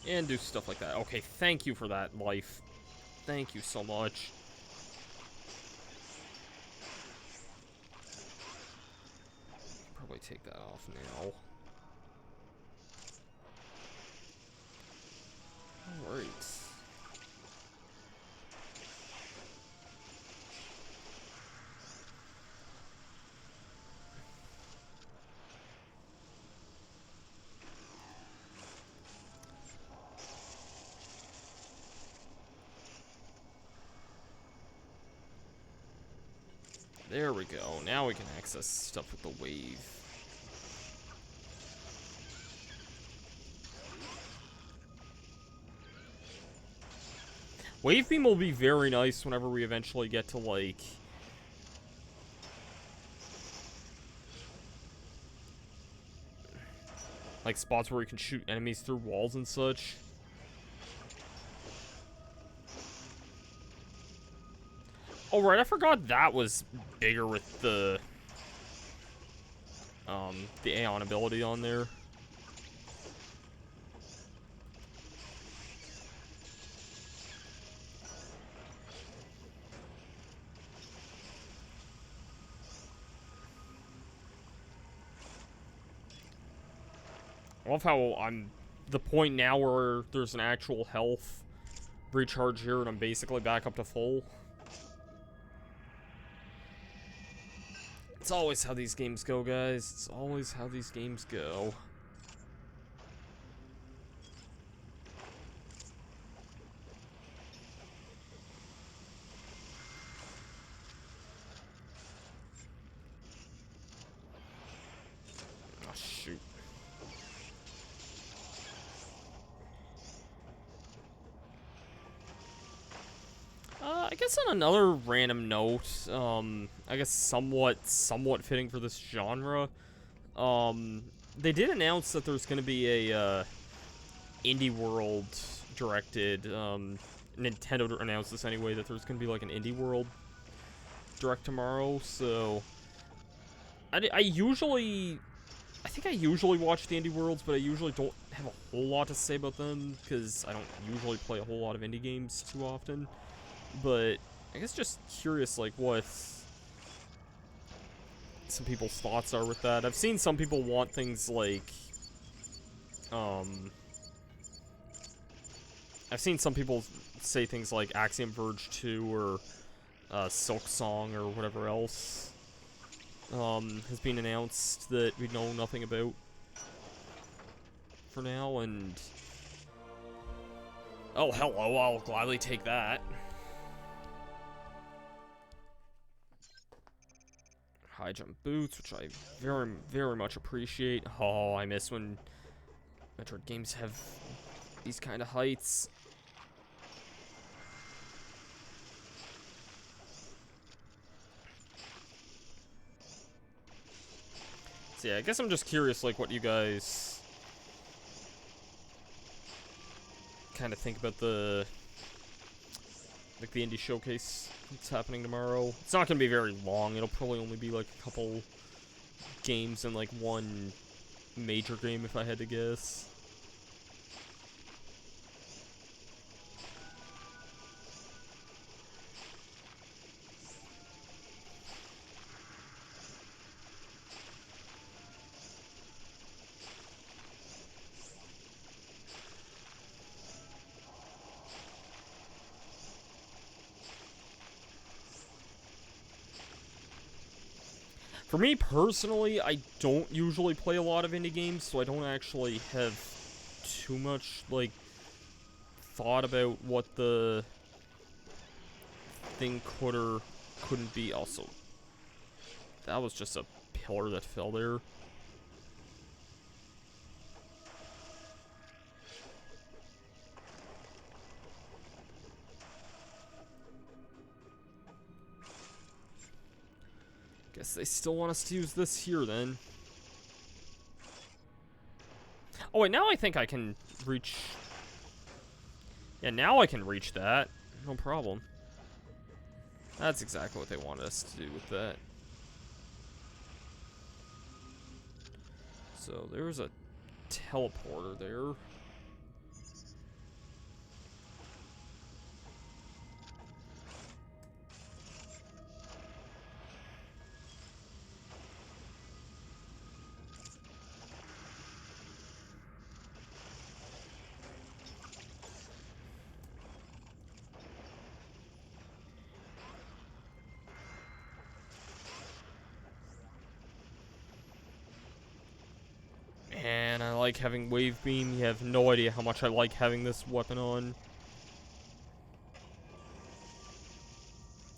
And do stuff like that. Okay, thank you for that, life. Thank you so much. Probably take that off now. Alright. There we go. Now we can access stuff with the wave. Wave Beam will be very nice whenever we eventually get to, like spots where we can shoot enemies through walls and such. Oh, right, I forgot that was bigger with the Aeon ability on there. I love how I'm the point now where there's an actual health recharge here and I'm basically back up to full. It's always how these games go, guys. It's always how these games go. Oh, shoot. I guess on another random note, I guess somewhat fitting for this genre, they did announce that there's gonna be a, Indie World directed, Nintendo announced this anyway, that there's gonna be like an Indie World direct tomorrow, so, I think I usually watch the Indie Worlds, but I usually don't have a whole lot to say about them, because I don't usually play a whole lot of indie games too often. But I guess just curious, like, what some people's thoughts are with that. I've seen some people want things like, I've seen some people say things like Axiom Verge 2 or Silk Song or whatever else has been announced that we know nothing about for now, and oh, hello, I'll gladly take that. High jump boots, which I very, very much appreciate. Oh, I miss when Metroid games have these kind of heights. So yeah, I guess I'm just curious, like, what you guys kind of think about the, like, the indie showcase that's happening tomorrow. It's not gonna be very long. It'll probably only be like a couple games and like one major game, if I had to guess. For me personally, I don't usually play a lot of indie games, so I don't actually have too much, like, thought about what the thing could or couldn't be. Also, that was just a pillar that fell there. Guess they still want us to use this here, then. Oh, wait, now I think I can reach... Yeah, now I can reach that. No problem. That's exactly what they wanted us to do with that. So, there's a teleporter there. Man, I like having Wave Beam. You have no idea how much I like having this weapon on.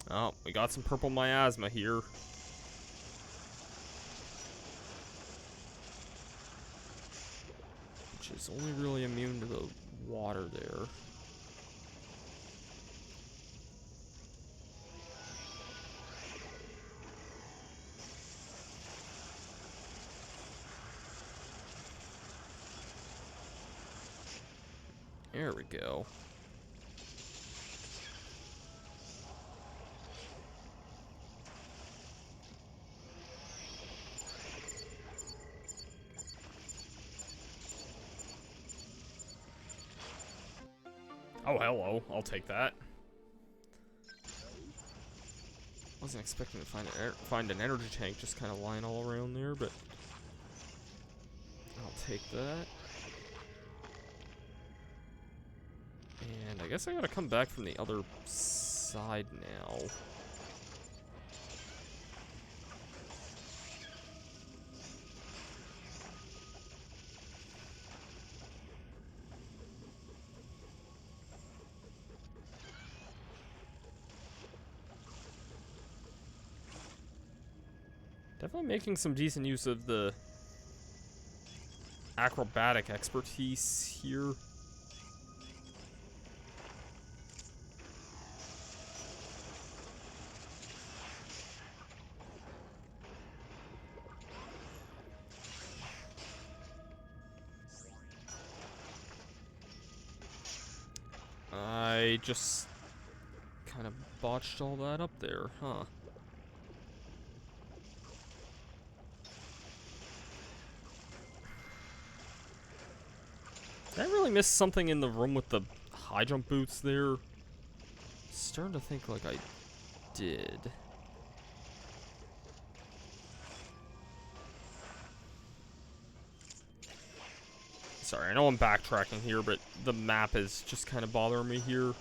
Oh, we got some purple miasma here. Which is only really immune to the water there. There we go. Oh, hello. I'll take that. Wasn't expecting to find an energy tank just kind of lying all around there, but I'll take that. And I guess I gotta come back from the other side now. Definitely making some decent use of the acrobatic expertise here. I just kind of botched all that up there, huh? Did I really miss something in the room with the high jump boots there? Starting to think like I did. Sorry, I know I'm backtracking here, but the map is just kind of bothering me here.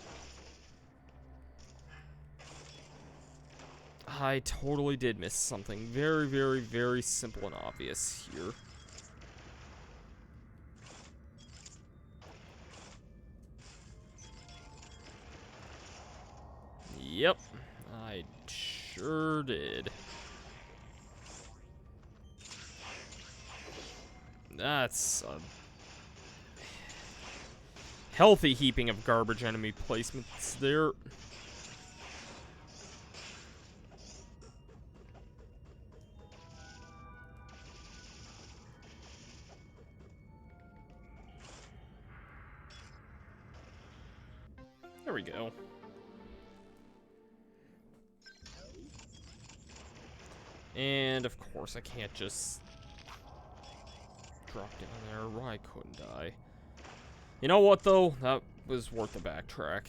I totally did miss something very, very, very simple and obvious here. Yep, I sure did. That's a healthy heaping of garbage enemy placements there. There we go. And of course I can't just drop down there. Why couldn't I? You know what though? That was worth the backtrack.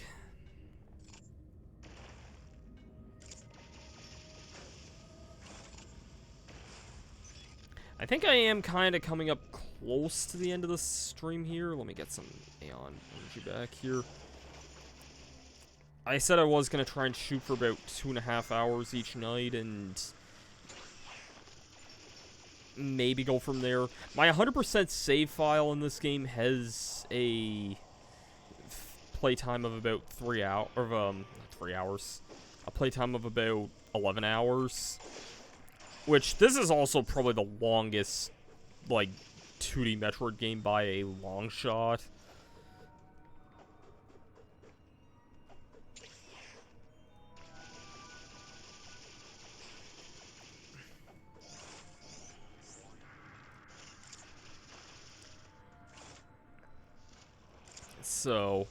I think I am kind of coming up close to the end of the stream here. Let me get some Aeon energy back here. I said I was going to try and shoot for about 2.5 hours each night, and maybe go from there. My 100% save file in this game has a playtime of about 3 hours, or not 3 hours, a playtime of about 11 hours, which this is also probably the longest, like, 2D Metroid game by a long shot. So,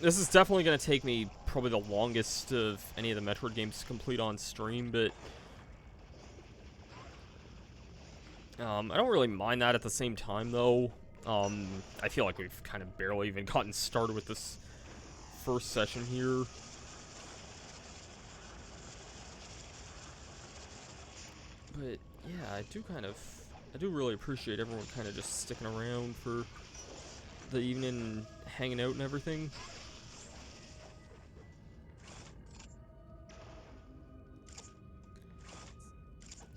this is definitely going to take me probably the longest of any of the Metroid games to complete on stream, but I don't really mind that at the same time, though. I feel like we've kind of barely even gotten started with this first session here. But, yeah, I do really appreciate everyone kind of just sticking around for the evening and hanging out and everything.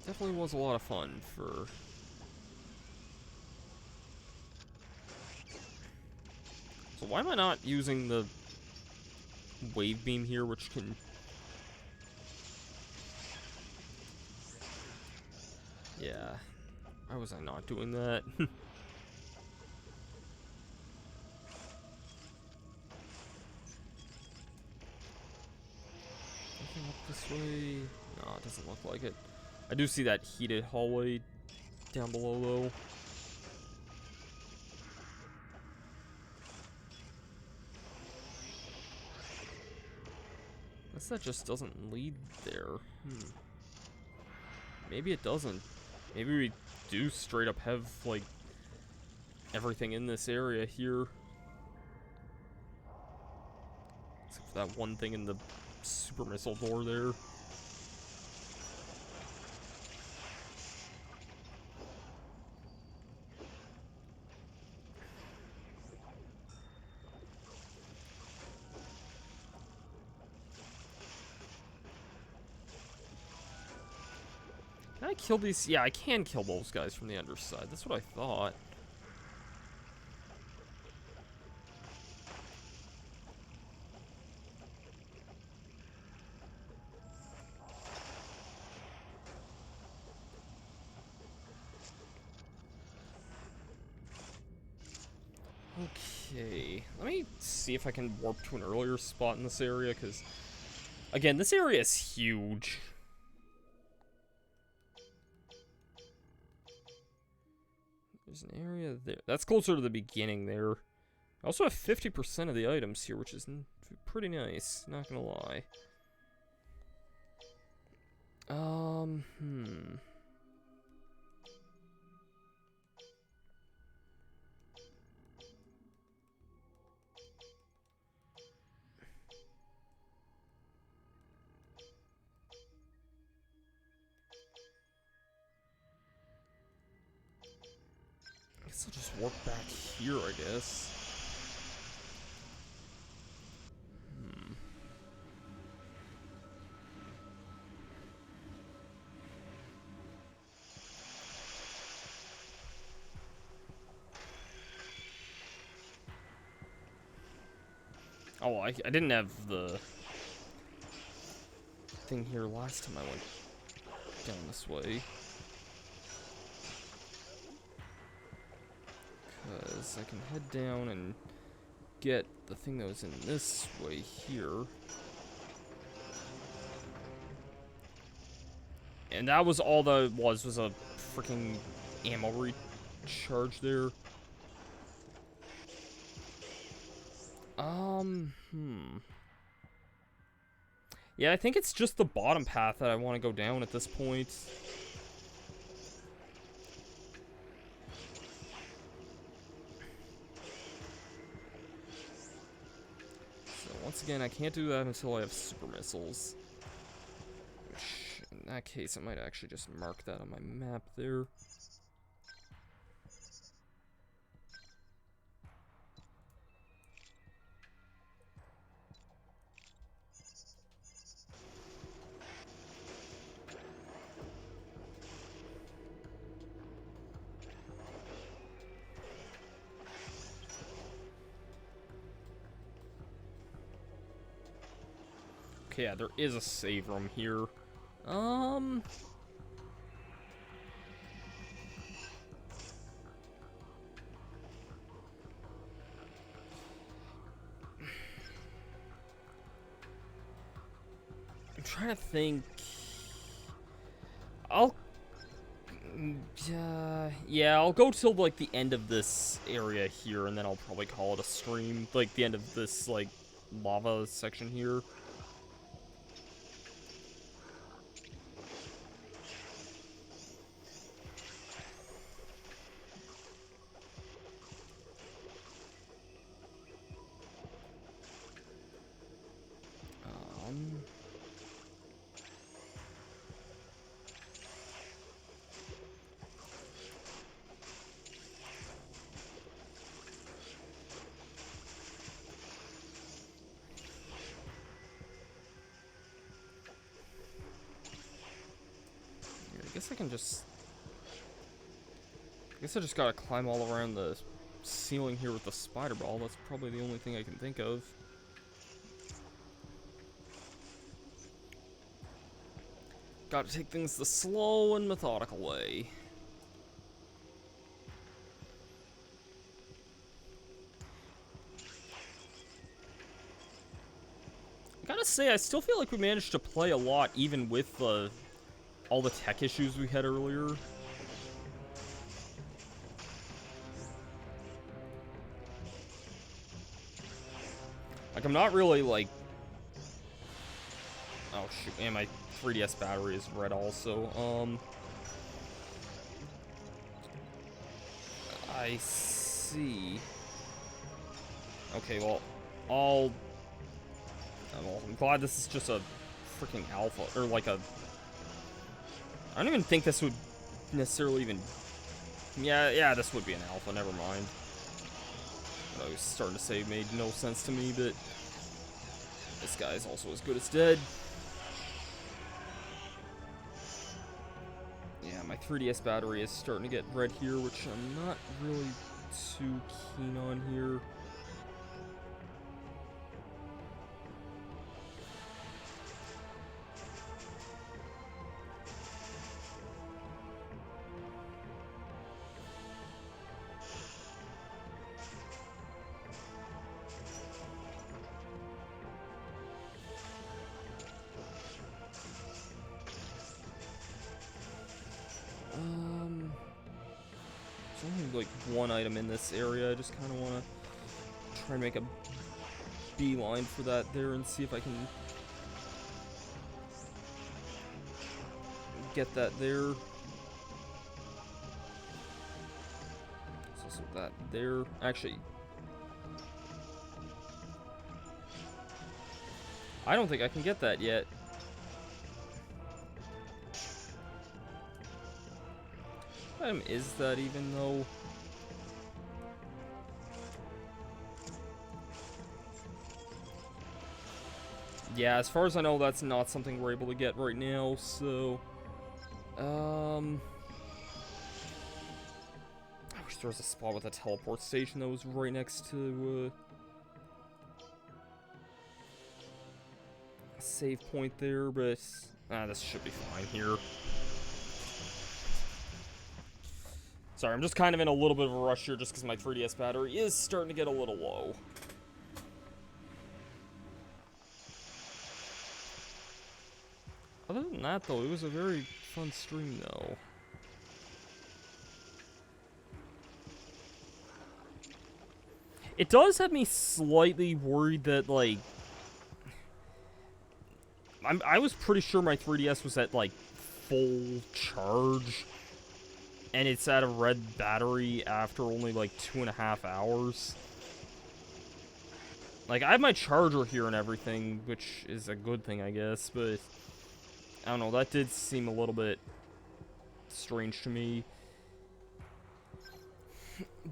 Definitely was a lot of fun for... So why am I not using the wave beam here, which can... Yeah. Why was I not doing that? Nothing up this way? No, it doesn't look like it. I do see that heated hallway down below, though. Guess that just doesn't lead there. Maybe it doesn't. Maybe we do straight up have, like, everything in this area here. Except for that one thing in the super missile door there. Can I kill these? Yeah, I can kill those guys from the underside. That's what I thought. Okay, let me see if I can warp to an earlier spot in this area, because, again, this area is huge. There's an area there. That's closer to the beginning there. I also have 50% of the items here, which is pretty nice, not gonna lie. I guess I'll just warp back here, I guess. Oh, I didn't have the thing here last time I went down this way. Because I can head down and get the thing that was in this way here. And that was all that was a freaking ammo recharge there. Yeah, I think it's just the bottom path that I want to go down at this point. So once again, I can't do that until I have super missiles. Which, in that case, I might actually just mark that on my map there. Okay, yeah, there is a save room here. I'm trying to think. Yeah, I'll go till, like, the end of this area here, and then I'll probably call it a stream. Like, the end of this, like, lava section here. I guess I can just... I guess I just gotta climb all around the ceiling here with the spider ball. That's probably the only thing I can think of. Gotta take things the slow and methodical way. I gotta say, I still feel like we managed to play a lot, even with all the tech issues we had earlier. Like, I'm not really, like... Oh, shoot. And my 3DS battery is red also. I see. Okay, well, well, I'm glad this is just a freaking alpha, or like a... I don't even think this would necessarily even... Yeah, this would be an alpha, never mind. What I was starting to say made no sense to me, but... This guy's also as good as dead. Yeah, my 3DS battery is starting to get red here, which I'm not really too keen on here. There's only like one item in this area. I just kind of want to try and make a beeline for that there and see if I can get that there. There's also that there. Actually, I don't think I can get that yet. What item is that even though? Yeah, as far as I know, that's not something we're able to get right now, so... I wish there was a spot with a teleport station that was right next to, a save point there, but... this should be fine here. Sorry, I'm just kind of in a little bit of a rush here just because my 3DS battery is starting to get a little low. Other than that, though, it was a very fun stream, though. It does have me slightly worried that, like... I was pretty sure my 3DS was at, like, full charge. And it's at a red battery after only, like, 2.5 hours. Like, I have my charger here and everything, which is a good thing, I guess, but... I don't know, that did seem a little bit strange to me.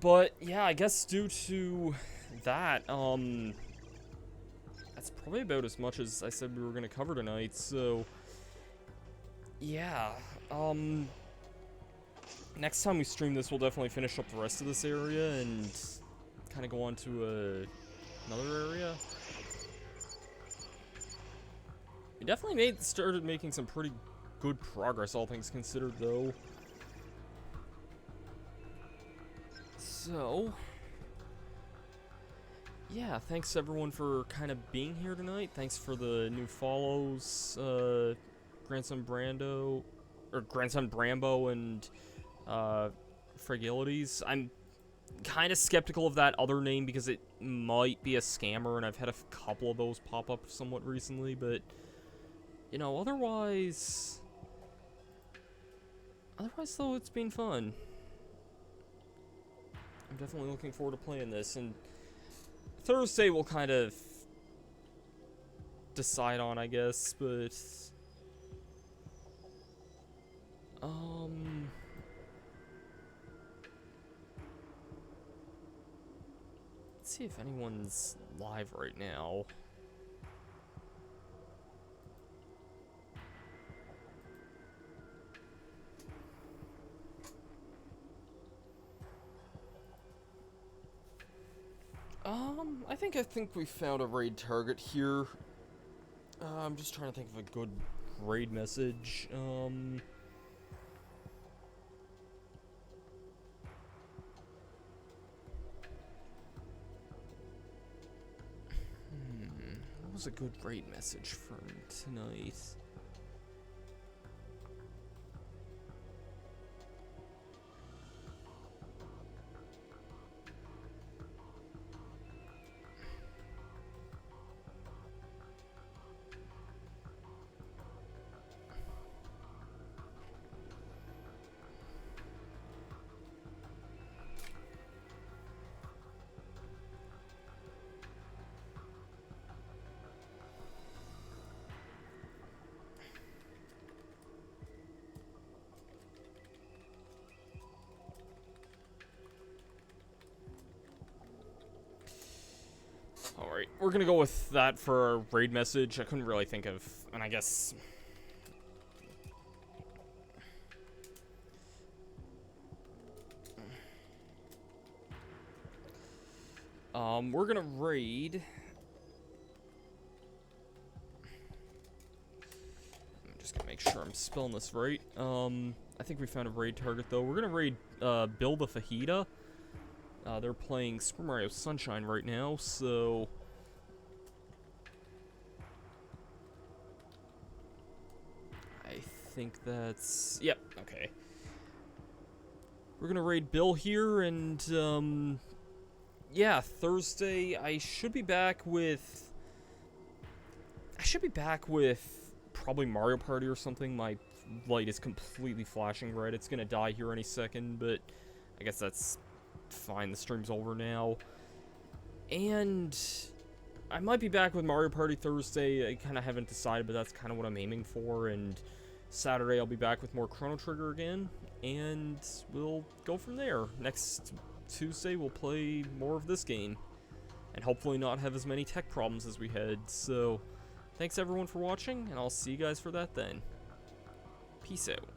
But, yeah, I guess due to that, that's probably about as much as I said we were gonna cover tonight, so... Yeah, next time we stream this, we'll definitely finish up the rest of this area and kind of go on to another area. We definitely started making some pretty good progress, all things considered, though. So, yeah, thanks everyone for kind of being here tonight. Thanks for the new follows, Grandson Brando, or Grandson Brambo and Fragilities. I'm kind of skeptical of that other name because it might be a scammer, and I've had a couple of those pop up somewhat recently, but, you know, otherwise though, it's been fun. I'm definitely looking forward to playing this, and Thursday we'll kind of decide on, I guess, but let's see if anyone's live right now. I think we found a raid target here. I'm just trying to think of a good raid message. What was a good raid message for tonight? Alright, we're gonna go with that for a raid message. I couldn't really think of, and I guess... we're gonna raid... I'm just gonna make sure I'm spelling this right. I think we found a raid target, though. We're gonna raid, Bill the Fajita. They're playing Super Mario Sunshine right now, so... I think that's... Yep, okay. We're gonna raid Bill here, and, yeah, Thursday, I should be back with probably Mario Party or something. My light is completely flashing red. It's gonna die here any second, but I guess that's fine. The stream's over now. And I might be back with Mario Party Thursday. I kind of haven't decided, but that's kind of what I'm aiming for. And Saturday I'll be back with more Chrono Trigger again, and we'll go from there. Next Tuesday we'll play more of this game, and hopefully not have as many tech problems as we had. So thanks everyone for watching, and I'll see you guys for that then. Peace out.